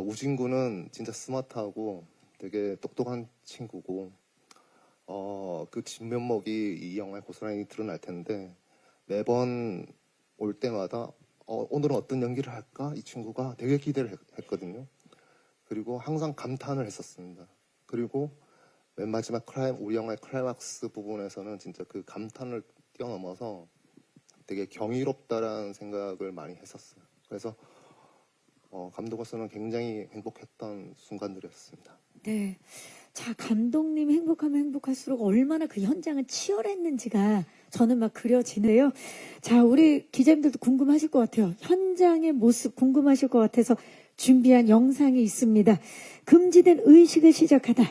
우진 군은 진짜 스마트하고 되게 똑똑한 친구고, 그 진면목이 이 영화에 고스란히 드러날 텐데 매번 올 때마다 오늘은 어떤 연기를 할까? 이 친구가 되게 기대를 했거든요. 그리고 항상 감탄을 했었습니다. 그리고 맨 마지막 우리 영화의 클라이막스 부분에서는 진짜 그 감탄을 뛰어넘어서 되게 경이롭다라는 생각을 많이 했었어요. 그래서 감독으로서는 굉장히 행복했던 순간들이었습니다. 네. 자, 감독님이 행복하면 행복할수록 얼마나 그 현장은 치열했는지가 저는 막 그려지네요. 자, 우리 기자님들도 궁금하실 것 같아요. 현장의 모습 궁금하실 것 같아서 준비한 영상이 있습니다. 금지된 의식을 시작하다.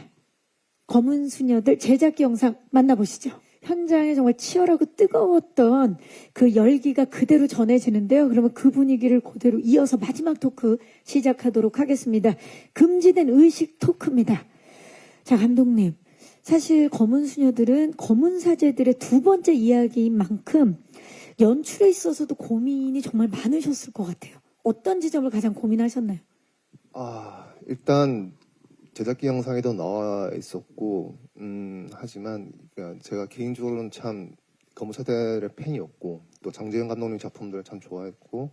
검은 수녀들 제작기 영상 만나보시죠. 현장에 정말 치열하고 뜨거웠던 그 열기가 그대로 전해지는데요. 그러면 그 분위기를 그대로 이어서 마지막 토크 시작하도록 하겠습니다. 금지된 의식 토크입니다. 자, 감독님. 사실 검은 수녀들은 검은 사제들의 두 번째 이야기인 만큼 연출에 있어서도 고민이 정말 많으셨을 것 같아요. 어떤 지점을 가장 고민하셨나요? 일단 제작기 영상에도 나와 있었고, 하지만 그러니까 제가 개인적으로는 참 검은 사제들의 팬이었고, 또 장재현 감독님 작품들을 참 좋아했고,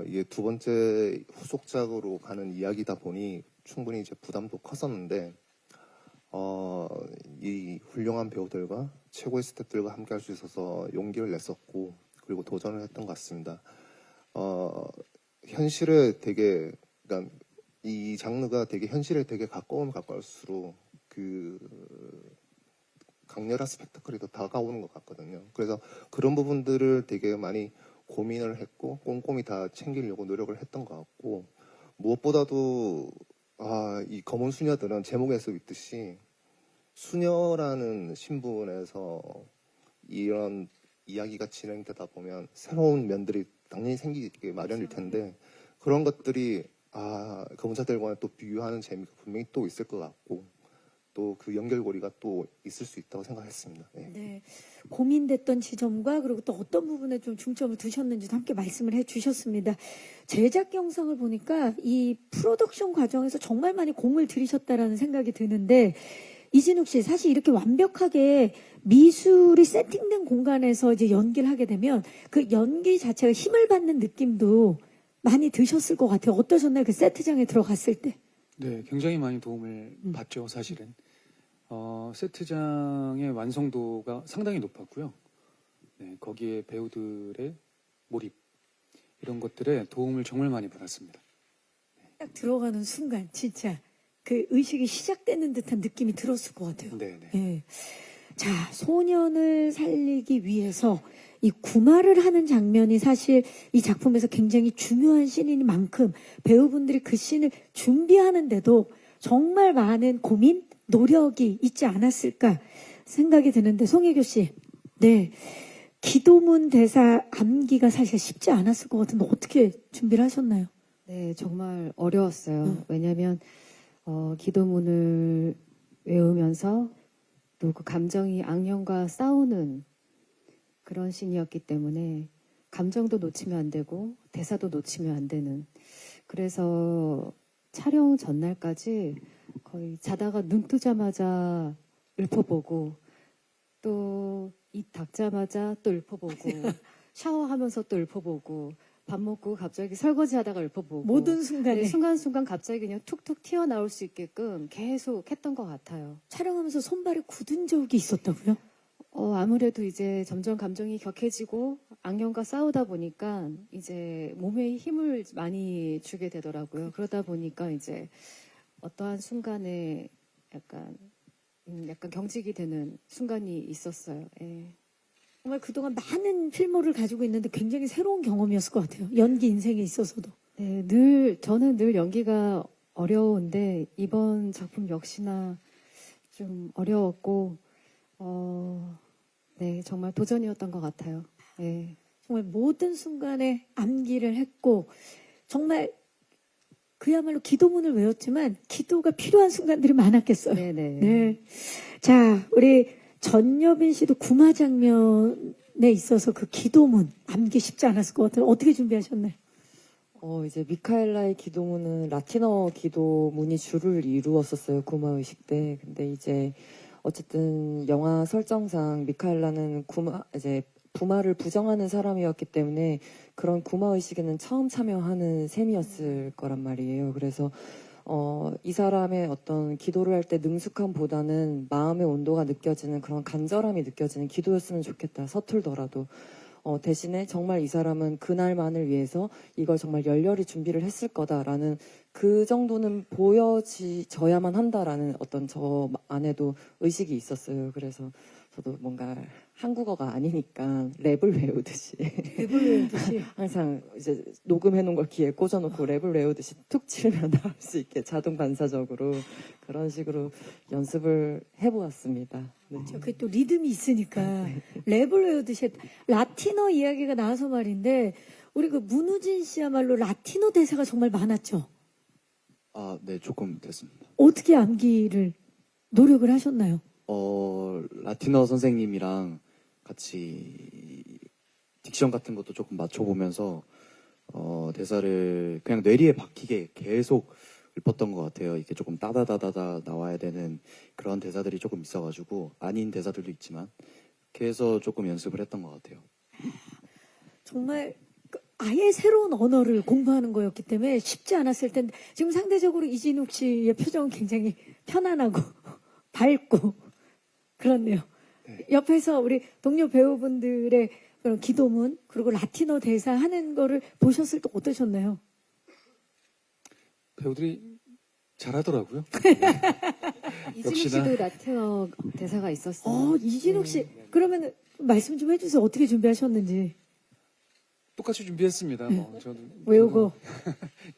이게 두 번째 후속작으로 가는 이야기다 보니 충분히 이제 부담도 컸었는데, 이 훌륭한 배우들과 최고의 스태프들과 함께 할 수 있어서 용기를 냈었고, 그리고 도전을 했던 것 같습니다. 현실에 되게, 그러니까 이 장르가 되게 현실에 되게 가까우면 가까울수록 그 강렬한 스펙타클이 더 다가오는 것 같거든요. 그래서 그런 부분들을 되게 많이 고민을 했고 꼼꼼히 다 챙기려고 노력을 했던 것 같고, 무엇보다도 이 검은 수녀들은 제목에서 있듯이 수녀라는 신분에서 이런 이야기가 진행되다 보면 새로운 면들이 당연히 생기게 마련일 텐데, 그런 것들이 검은 사제들과는 또 비교하는 재미가 분명히 또 있을 것 같고, 또 그 연결고리가 또 있을 수 있다고 생각했습니다. 네. 네. 고민됐던 지점과 그리고 또 어떤 부분에 좀 중점을 두셨는지도 함께 말씀을 해 주셨습니다. 제작 영상을 보니까 이 프로덕션 과정에서 정말 많이 공을 들이셨다라는 생각이 드는데, 이진욱 씨, 사실 이렇게 완벽하게 미술이 세팅된 공간에서 이제 연기를 하게 되면 그 연기 자체가 힘을 받는 느낌도 많이 드셨을 것 같아요. 어떠셨나요? 그 세트장에 들어갔을 때. 네, 굉장히 많이 도움을 받죠, 사실은. 세트장의 완성도가 상당히 높았고요. 네, 거기에 배우들의 몰입, 이런 것들에 도움을 정말 많이 받았습니다. 딱 들어가는 순간 진짜 그 의식이 시작되는 듯한 느낌이 들었을 것 같아요. 네, 네. 예. 자, 소년을 살리기 위해서 이 구마를 하는 장면이 사실 이 작품에서 굉장히 중요한 씬인 만큼 배우분들이 그 씬을 준비하는데도 정말 많은 고민, 노력이 있지 않았을까 생각이 드는데, 송혜교 씨, 네, 기도문 대사 암기가 사실 쉽지 않았을 것 같은데 어떻게 준비를 하셨나요? 네, 정말 어려웠어요. 왜냐하면 기도문을 외우면서 또 그 감정이 악령과 싸우는 그런 씬이었기 때문에 감정도 놓치면 안 되고 대사도 놓치면 안 되는. 그래서 촬영 전날까지 거의 자다가 눈 뜨자마자 읊어보고 또 입 닫자마자 또 읊어보고 샤워하면서 또 읊어보고 밥 먹고 갑자기 설거지하다가 읊어보고 모든 순간에 네, 순간순간 갑자기 그냥 툭툭 튀어나올 수 있게끔 계속 했던 것 같아요. 촬영하면서 손발이 굳은 적이 있었다고요? 아무래도 이제 점점 감정이 격해지고 악령과 싸우다 보니까 이제 몸에 힘을 많이 주게 되더라고요. 그러다 보니까 이제 어떠한 순간에 약간 경직이 되는 순간이 있었어요. 예. 정말 그동안 많은 필모를 가지고 있는데 굉장히 새로운 경험이었을 것 같아요. 연기 인생에 있어서도. 네, 저는 늘 연기가 어려운데 이번 작품 역시나 좀 어려웠고, 네, 정말 도전이었던 것 같아요. 네. 정말 모든 순간에 암기를 했고 정말 그야말로 기도문을 외웠지만 기도가 필요한 순간들이 많았겠어요. 네네. 네. 자, 우리 전여빈 씨도 구마 장면에 있어서 그 기도문 암기 쉽지 않았을 것 같아요. 어떻게 준비하셨나요? 이제 미카엘라의 기도문은 라틴어 기도문이 주를 이루었었어요. 구마의식 때. 근데 이제 어쨌든 영화 설정상 미카엘라는 이제 부마를 부정하는 사람이었기 때문에 그런 구마의식에는 처음 참여하는 셈이었을 거란 말이에요. 그래서 이 사람의 어떤 기도를 할 때 능숙함보다는 마음의 온도가 느껴지는 그런 간절함이 느껴지는 기도였으면 좋겠다. 서툴더라도. 대신에 정말 이 사람은 그날만을 위해서 이걸 정말 열렬히 준비를 했을 거다라는 그 정도는 보여져야만 한다라는 어떤 저 안에도 의식이 있었어요. 그래서 저도 뭔가 한국어가 아니니까 랩을 외우듯이 랩을 외우듯이. 항상 이제 녹음해 놓은 걸 귀에 꽂아놓고 랩을 외우듯이 툭 치면 나올 수 있게 자동 반사적으로 그런 식으로 연습을 해보았습니다. 네. 그게 또 리듬이 있으니까 랩을 외우듯이 라틴어 이야기가 나와서 말인데 우리 그 문우진 씨야말로 라틴어 대사가 정말 많았죠. 아, 네, 조금 됐습니다. 어떻게 암기를 노력을 하셨나요? 라틴어 선생님이랑 같이 딕션 같은 것도 조금 맞춰보면서 대사를 그냥 뇌리에 박히게 계속 읊었던 것 같아요. 이게 조금 따다다다다 나와야 되는 그런 대사들이 조금 있어가지고 아닌 대사들도 있지만 그렇게 해서 조금 연습을 했던 것 같아요. 정말 아예 새로운 언어를 공부하는 거였기 때문에 쉽지 않았을 텐데 지금 상대적으로 이진욱 씨의 표정은 굉장히 편안하고 밝고 그렇네요. 네. 옆에서 우리 동료 배우분들의 그런 기도문 그리고 라틴어 대사 하는 거를 보셨을 때 어떠셨나요? 배우들이 잘하더라고요. 이진욱 역시나. 씨도 라틴어 대사가 있었어요. 이진욱 씨 그러면 말씀 좀 해주세요. 어떻게 준비하셨는지. 똑같이 준비했습니다. 저는 외우고.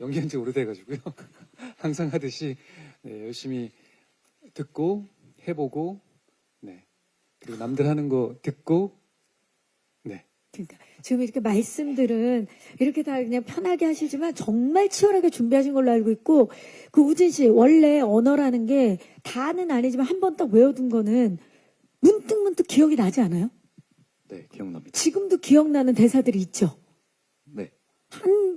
연기한 지 오래돼가지고요. 항상 하듯이 네, 열심히 듣고 해보고 네 그리고 남들 하는 거 듣고 네 그러니까 지금 이렇게 말씀들은 이렇게 다 그냥 편하게 하시지만 정말 치열하게 준비하신 걸로 알고 있고 그 우진 씨 원래 언어라는 게 다는 아니지만 한 번 딱 외워둔 거는 문득문득 기억이 나지 않아요? 네, 기억납니다. 지금도 기억나는 대사들이 있죠. 네.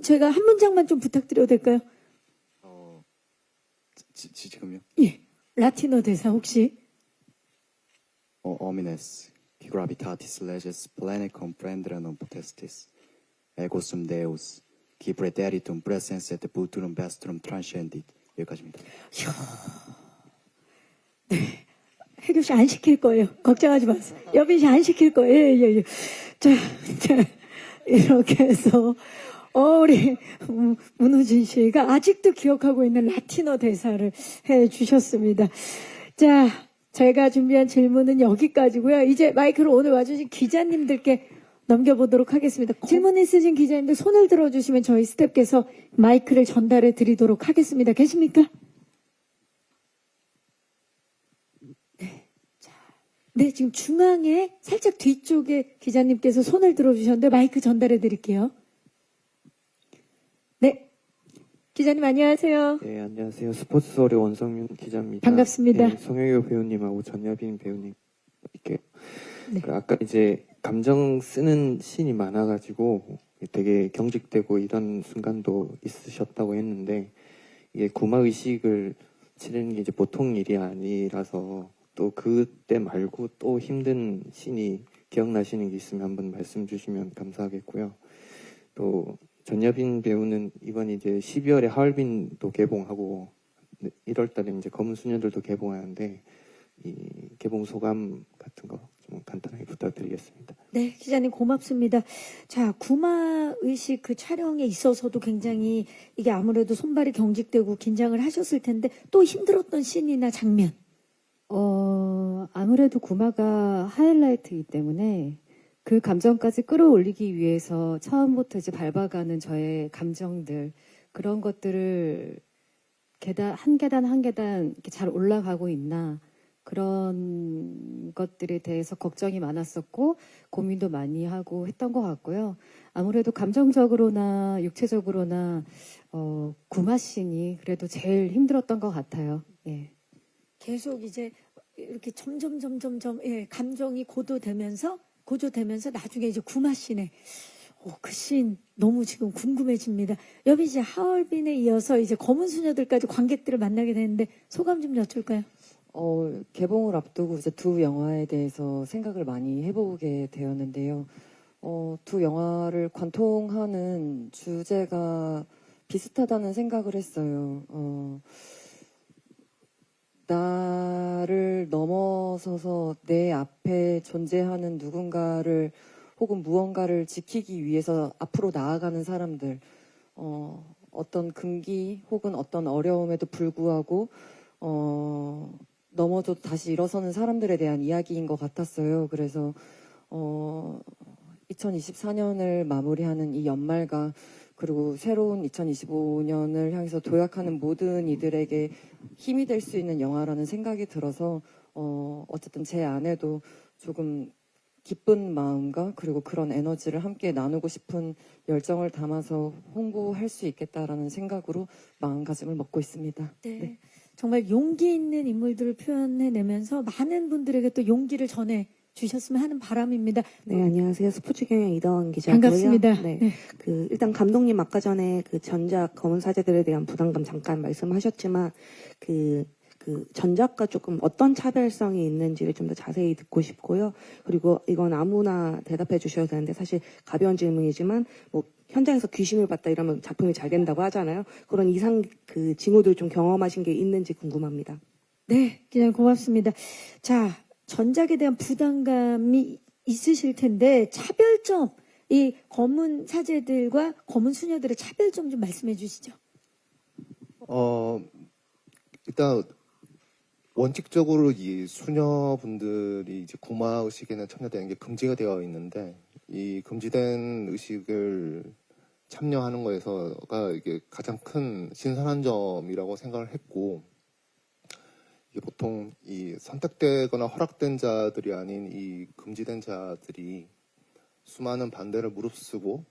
제가 한 문장만 좀 부탁드려도 될까요? 지금요? 예. 라틴어 대사 혹시 homines, qui gravitatis leges plene comprendere non potestis, ego sum Deus, qui praeteritum presens et futurum vestrum transcendit. 여기까지입니다. 혜교 씨 안 시킬 거예요. 걱정하지 마세요. 여빈 씨 안 시킬 거예요. 예. 자, 이렇게 해서, 우리, 문우진 씨가 아직도 기억하고 있는 라틴어 대사를 해 주셨습니다. 자, 제가 준비한 질문은 여기까지고요. 이제 마이크를 오늘 와주신 기자님들께 넘겨보도록 하겠습니다. 질문 있으신 기자님들 손을 들어주시면 저희 스태프께서 마이크를 전달해 드리도록 하겠습니다. 계십니까? 네, 지금 중앙에 살짝 뒤쪽에 기자님께서 손을 들어주셨는데 마이크 전달해 드릴게요. 네. 기자님 안녕하세요. 네, 안녕하세요. 스포츠서울의 원성윤 기자입니다. 반갑습니다. 네, 송혜교 배우님하고 전여빈 배우님 이렇게 네. 아까 이제 감정 쓰는 씬이 많아가지고 되게 경직되고 이런 순간도 있으셨다고 했는데 이게 구마 의식을 치르는 게 이제 보통 일이 아니라서 또 그때 말고 또 힘든 씬이 기억나시는 게 있으면 한번 말씀 주시면 감사하겠고요. 또 전여빈 배우는 이번 이제 12월에 하얼빈도 개봉하고 1월 달에 이제 검은 수녀들도 개봉하는데 이 개봉 소감 같은 거 좀 간단하게 부탁드리겠습니다. 네, 기자님 고맙습니다. 자, 구마 의식 그 촬영에 있어서도 굉장히 이게 아무래도 손발이 경직되고 긴장을 하셨을 텐데 또 힘들었던 씬이나 장면. 아무래도 구마가 하이라이트이기 때문에 그 감정까지 끌어올리기 위해서 처음부터 이제 밟아가는 저의 감정들, 그런 것들을 한 계단 이렇게 잘 올라가고 있나, 그런 것들에 대해서 걱정이 많았었고, 고민도 많이 하고 했던 것 같고요. 아무래도 감정적으로나 육체적으로나, 구마 씬이 그래도 제일 힘들었던 것 같아요. 예. 계속 이제 이렇게 점점 예, 감정이 고조되면서 나중에 이제 구마 씬에 그 씬 너무 지금 궁금해집니다. 여빈 씨 하얼빈에 이어서 이제 검은 수녀들까지 관객들을 만나게 되는데 소감 좀 여쭐까요? 개봉을 앞두고 이제 두 영화에 대해서 생각을 많이 해보게 되었는데요. 두 영화를 관통하는 주제가 비슷하다는 생각을 했어요. 나를 넘어서서 내 앞에 존재하는 누군가를 혹은 무언가를 지키기 위해서 앞으로 나아가는 사람들, 어떤 금기 혹은 어떤 어려움에도 불구하고 넘어져도 다시 일어서는 사람들에 대한 이야기인 것 같았어요. 그래서 2024년을 마무리하는 이 연말과 그리고 새로운 2025년을 향해서 도약하는 모든 이들에게 힘이 될 수 있는 영화라는 생각이 들어서 어쨌든 제 안에도 조금 기쁜 마음과 그리고 그런 에너지를 함께 나누고 싶은 열정을 담아서 홍보할 수 있겠다라는 생각으로 마음가짐을 먹고 있습니다. 네. 정말 용기 있는 인물들을 표현해내면서 많은 분들에게 또 용기를 전해 주셨으면 하는 바람입니다. 네, 안녕하세요. 스포츠 경영 이다원 기자고요. 반갑습니다. 네. 네. 일단 감독님 아까 전에 그 전작 검은 사제들에 대한 부담감 잠깐 말씀하셨지만 그 전작과 조금 어떤 차별성이 있는지를 좀 더 자세히 듣고 싶고요. 그리고 이건 아무나 대답해 주셔도 되는데 사실 가벼운 질문이지만 뭐 현장에서 귀신을 봤다 이러면 작품이 잘 된다고 하잖아요. 그런 이상 그 징후들 좀 경험하신 게 있는지 궁금합니다. 네, 기자님 고맙습니다. 자, 전작에 대한 부담감이 있으실 텐데 차별점, 이 검은 사제들과 검은 수녀들의 차별점 좀 말씀해 주시죠. 일단 원칙적으로 이 수녀분들이 이제 구마 의식에는 참여되는 게 금지가 되어 있는데 이 금지된 의식을 참여하는 거에서가 이게 가장 큰 신선한 점이라고 생각을 했고, 이게 보통 이 선택되거나 허락된 자들이 아닌 이 금지된 자들이 수많은 반대를 무릅쓰고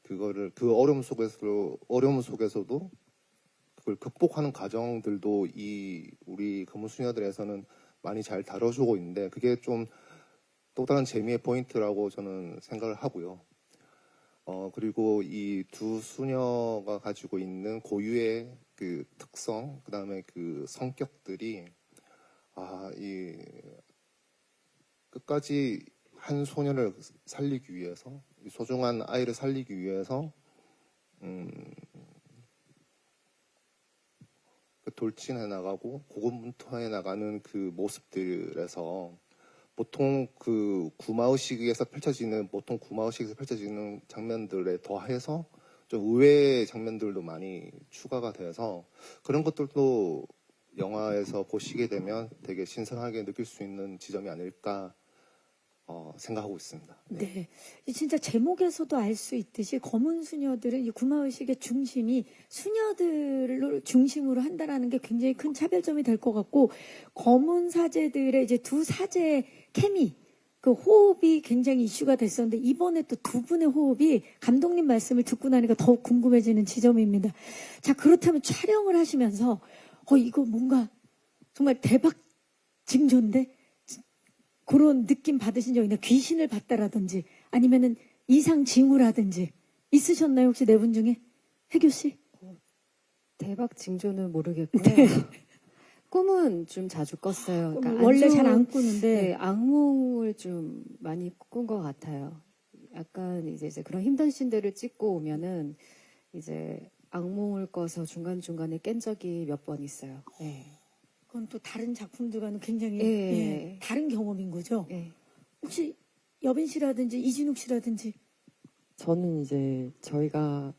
그거를 그 어려움 속에서도 그걸 극복하는 과정들도 이 우리 검은 수녀들에서는 많이 잘 다뤄주고 있는데 그게 좀 또 다른 재미의 포인트라고 저는 생각을 하고요. 그리고 이 두 수녀가 가지고 있는 고유의 그 특성, 그 다음에 그 성격들이, 끝까지 한 소년을 살리기 위해서, 이 소중한 아이를 살리기 위해서 돌진해 나가고 고군분투해 나가는 그 모습들에서 보통 그 구마의식에서 펼쳐지는 장면들에 더해서 좀 의외의 장면들도 많이 추가가 돼서 그런 것들도 영화에서 보시게 되면 되게 신선하게 느낄 수 있는 지점이 아닐까 생각하고 있습니다. 네. 진짜 제목에서도 알 수 있듯이 검은 수녀들은 이 구마의식의 중심이 수녀들을 중심으로 한다라는 게 굉장히 큰 차별점이 될 것 같고, 검은 사제들의 이제 두 사제의 케미, 그 호흡이 굉장히 이슈가 됐었는데, 이번에 또 두 분의 호흡이 감독님 말씀을 듣고 나니까 더욱 궁금해지는 지점입니다. 자, 그렇다면 촬영을 하시면서, 이거 뭔가 정말 대박 징조인데? 그런 느낌 받으신 적 있나요? 귀신을 봤다라든지 아니면은 이상 징후라든지 있으셨나요? 혹시 네 분 중에? 혜교 씨? 대박 징조는 모르겠고요. 네. 꿈은 좀 자주 꿨어요. 그러니까 원래 안 잘 안 좋은- 꾸는데 네, 악몽을 좀 많이 꾼 것 같아요. 약간 이제 그런 힘든 씬들을 찍고 오면은 이제 악몽을 꿔서 중간중간에 깬 적이 몇 번 있어요. 네. 그건 또 다른 작품들과는 굉장히 예. 다른 경험인 거죠. 네. 혹시 여빈 씨라든지 이진욱 씨라든지 저는 이제 저희가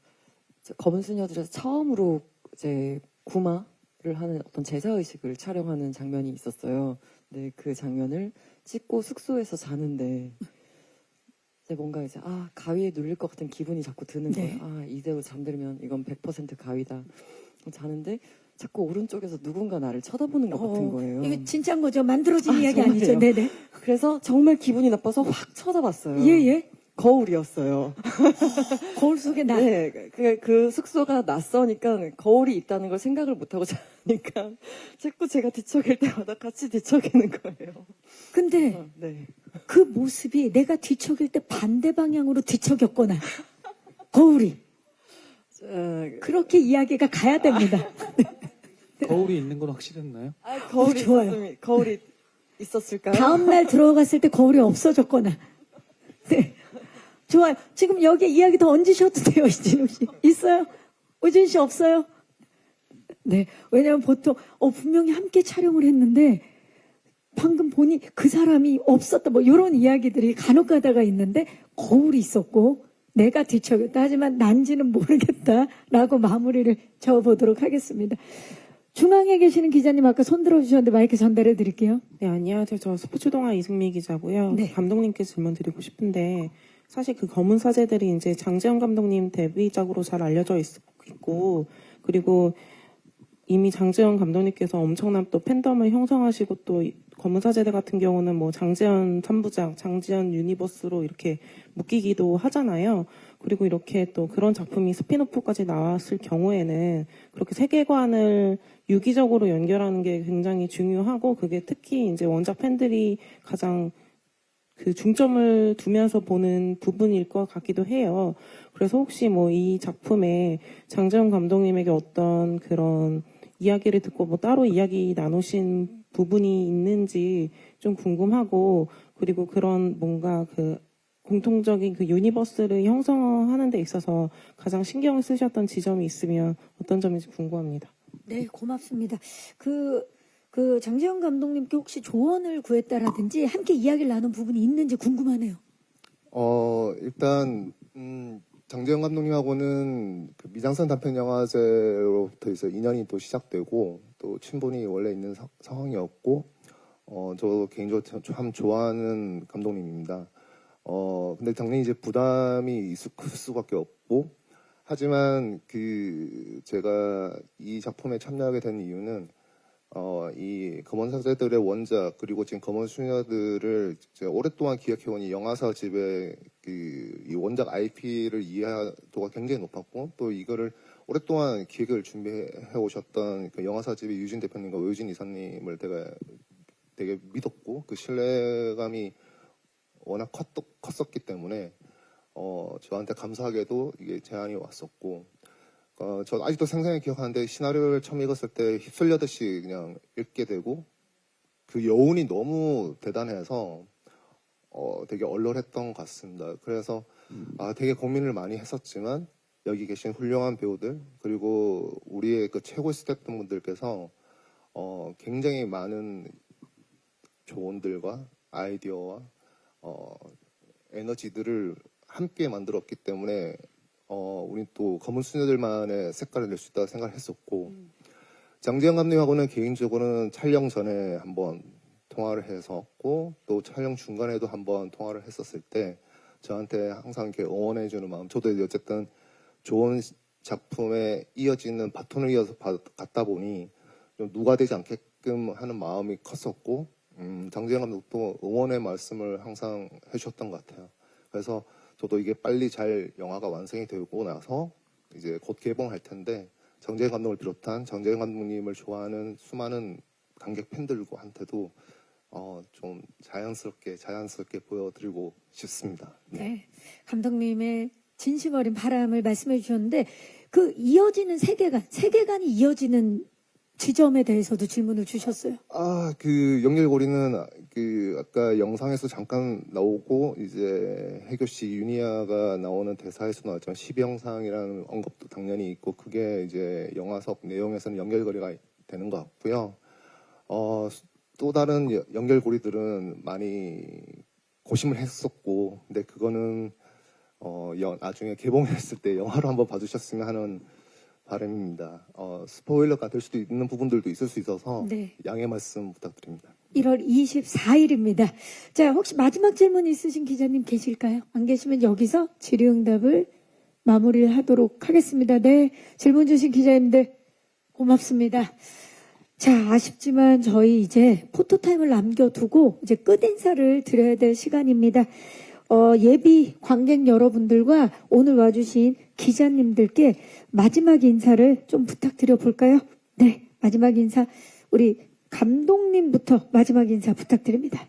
검은 수녀들에서 처음으로 이제 구마를 하는 어떤 제사의식을 촬영하는 장면이 있었어요. 근데 그 장면을 찍고 숙소에서 자는데 이제 뭔가 이제 가위에 눌릴 것 같은 기분이 자꾸 드는 네. 거예요. 이대로 잠들면 이건 100% 가위다. 자는데 자꾸 오른쪽에서 누군가 나를 쳐다보는 것 같은 거예요. 이게 진짜인 거죠? 만들어진 이야기 정말요? 아니죠? 네네. 그래서 정말 기분이 나빠서 확 쳐다봤어요. 예예. 거울이었어요. 거울 속에 나. 네, 그 숙소가 낯서니까 거울이 있다는 걸 생각을 못하고 자니까 자꾸 제가 뒤척일 때마다 같이 뒤척이는 거예요. 근데 네. 그 모습이 내가 뒤척일 때 반대 방향으로 뒤척였거나 거울이 그렇게 이야기가 가야 됩니다. 거울이 있는 건 확실했나요? 거울이 좋아요. 거울이 있었을까요? 다음날 들어갔을 때 거울이 없어졌거나. 네. 좋아요. 지금 여기 이야기 더 얹으셔도 돼요, 이진욱 씨. 있어요? 오진 씨 없어요? 네. 왜냐면 보통, 분명히 함께 촬영을 했는데, 방금 보니 그 사람이 없었다, 이런 이야기들이 간혹 가다가 있는데, 거울이 있었고, 내가 뒤척였다. 하지만 난지는 모르겠다라고 마무리를 지어보도록 하겠습니다. 중앙에 계시는 기자님 아까 손 들어주셨는데 마이크 전달해 드릴게요. 네, 안녕하세요. 저 스포츠동아 이승미 기자고요. 네. 감독님께 질문 드리고 싶은데 사실 그 검은 사제들이 이제 장지현 감독님 데뷔작으로 잘 알려져 있고 그리고 이미 장지현 감독님께서 엄청난 또 팬덤을 형성하시고 또 검은 사제들 같은 경우는 뭐 장지현 3부작, 장지현 유니버스로 이렇게 묶이기도 하잖아요. 그리고 이렇게 또 그런 작품이 스피노프까지 나왔을 경우에는 그렇게 세계관을 유기적으로 연결하는 게 굉장히 중요하고 그게 특히 이제 원작 팬들이 가장 그 중점을 두면서 보는 부분일 것 같기도 해요. 그래서 혹시 뭐 이 작품에 장지현 감독님에게 어떤 그런 이야기를 듣고 뭐 따로 이야기 나누신 부분이 있는지 좀 궁금하고 그리고 그런 뭔가 그 공통적인 그 유니버스를 형성하는 데 있어서 가장 신경을 쓰셨던 지점이 있으면 어떤 점인지 궁금합니다. 네, 고맙습니다. 그 장지현 감독님께 혹시 조언을 구했다라든지 함께 이야기를 나눈 부분이 있는지 궁금하네요. 일단 장재영 감독님하고는 그 미장선 단편 영화제로부터 해서 인연이 또 시작되고 또 친분이 원래 있는 상황이었고 저 개인적으로 참 좋아하는 감독님입니다. 근데 당연히 이제 부담이 클 수밖에 없고 하지만 제가 이 작품에 참여하게 된 이유는 이 검은 사제들의 원작 그리고 지금 검은 수녀들을 제가 오랫동안 기획해온 이 영화사 집의 이 원작 IP를 이해도가 굉장히 높았고 또 이거를 오랫동안 기획을 준비해 오셨던 그 영화사 집의 유진 대표님과 오유진 이사님을 되게 믿었고 그 신뢰감이 워낙 컸었기 때문에 저한테 감사하게도 이게 제안이 왔었고 저 아직도 생생히 기억하는데 시나리오를 처음 읽었을 때 휩쓸려듯이 그냥 읽게 되고 그 여운이 너무 대단해서 되게 얼얼했던 것 같습니다. 그래서 되게 고민을 많이 했었지만 여기 계신 훌륭한 배우들 그리고 우리의 그 최고 스태프분들께서 굉장히 많은 조언들과 아이디어와 에너지들을 함께 만들었기 때문에 우리 또 검은 수녀들만의 색깔을 낼 수 있다고 생각을 했었고 장지영 감독님하고는 개인적으로는 촬영 전에 한번 통화를 했었고 또 촬영 중간에도 한번 통화를 했었을 때 저한테 항상 이렇게 응원해주는 마음 저도 이제 어쨌든 좋은 작품에 이어지는 바톤을 이어서 갔다 보니 좀 누가 되지 않게끔 하는 마음이 컸었고 장지영 감독도 응원의 말씀을 항상 해주셨던 것 같아요. 그래서 저도 이게 빨리 잘 영화가 완성이 되고 나서 이제 곧 개봉할 텐데 장지영 감독을 비롯한 장지영 감독님을 좋아하는 수많은 관객 팬들한테도 좀 자연스럽게 보여드리고 싶습니다. 네. 감독님의 진심 어린 바람을 말씀해 주셨는데 그 이어지는 세계관이 이어지는 지점에 대해서도 질문을 주셨어요. 그 연결고리는 그 아까 영상에서 잠깐 나오고 이제 혜교 씨 유니아가 나오는 대사에서 나왔지만 12형상이라는 언급도 당연히 있고 그게 이제 영화석 내용에서는 연결고리가 되는 것 같고요. 또 다른 연결고리들은 많이 고심을 했었고 근데 그거는 나중에 개봉했을 때 영화로 한번 봐주셨으면 하는 바람입니다. 스포일러가 될 수도 있는 부분들도 있을 수 있어서 네. 양해 말씀 부탁드립니다. 1월 24일입니다. 자, 혹시 마지막 질문 있으신 기자님 계실까요? 안 계시면 여기서 질의응답을 마무리를 하도록 하겠습니다. 네, 질문 주신 기자님들 고맙습니다. 자, 아쉽지만 저희 이제 포토타임을 남겨두고 이제 끝인사를 드려야 될 시간입니다. 예비 관객 여러분들과 오늘 와주신 기자님들께 마지막 인사를 좀 부탁드려 볼까요? 네, 마지막 인사 우리 감독님부터 마지막 인사 부탁드립니다.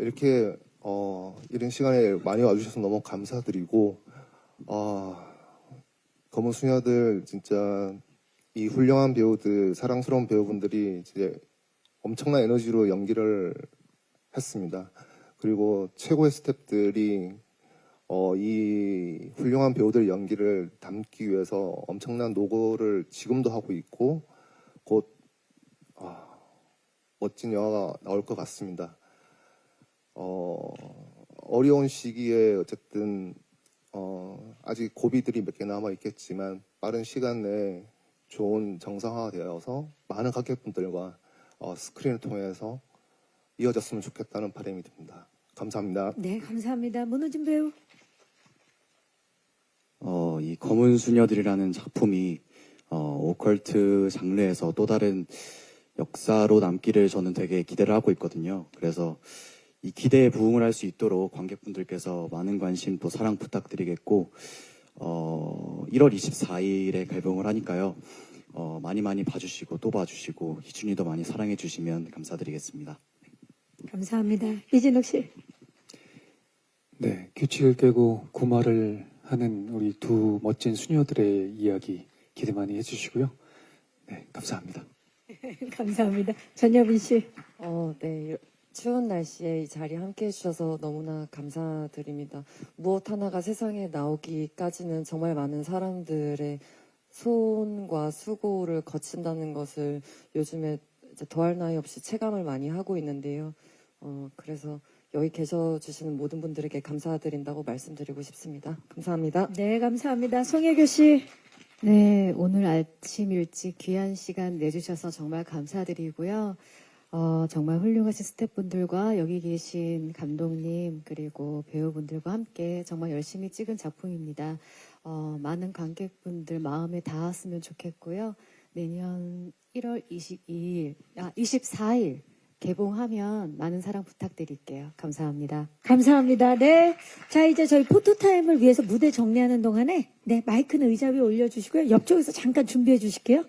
이렇게 이런 시간에 많이 와주셔서 너무 감사드리고 검은 수녀들 진짜 이 훌륭한 배우들, 사랑스러운 배우분들이 이제 엄청난 에너지로 연기를 했습니다. 그리고 최고의 스태프들이 이 훌륭한 배우들 연기를 담기 위해서 엄청난 노고를 지금도 하고 있고 곧 멋진 영화가 나올 것 같습니다. 어려운 시기에 어쨌든 아직 고비들이 몇 개 남아 있겠지만 빠른 시간 내에 좋은 정상화되어서 많은 관객분들과 스크린을 통해서 이어졌으면 좋겠다는 바람이 듭니다. 감사합니다. 네, 감사합니다. 문호준 배우. 이 검은 수녀들이라는 작품이 오컬트 장르에서 또 다른 역사로 남기를 저는 되게 기대를 하고 있거든요. 그래서 이 기대에 부응을 할 수 있도록 관객분들께서 많은 관심 또 사랑 부탁드리겠고 1월 24일에 개봉을 하니까요. 많이 봐주시고 또 봐주시고 희준이도 많이 사랑해 주시면 감사드리겠습니다. 감사합니다. 이진욱 씨. 네, 규칙을 깨고 구마를 하는 우리 두 멋진 수녀들의 이야기 기대 많이 해주시고요. 네, 감사합니다. 감사합니다. 전여빈 씨. 네. 추운 날씨에 이 자리에 함께 해주셔서 너무나 감사드립니다. 무엇 하나가 세상에 나오기까지는 정말 많은 사람들의 손과 수고를 거친다는 것을 요즘에 이제 더할 나위 없이 체감을 많이 하고 있는데요. 그래서 여기 계셔주시는 모든 분들에게 감사드린다고 말씀드리고 싶습니다. 감사합니다. 네, 감사합니다. 송혜교 씨. 네, 오늘 아침 일찍 귀한 시간 내주셔서 정말 감사드리고요. 정말 훌륭하신 스태프분들과 여기 계신 감독님 그리고 배우분들과 함께 정말 열심히 찍은 작품입니다. 많은 관객분들 마음에 닿았으면 좋겠고요. 내년 1월 24일 개봉하면 많은 사랑 부탁드릴게요. 감사합니다. 감사합니다. 네. 자, 이제 저희 포토타임을 위해서 무대 정리하는 동안에 네, 마이크는 의자 위에 올려주시고요. 옆쪽에서 잠깐 준비해 주실게요.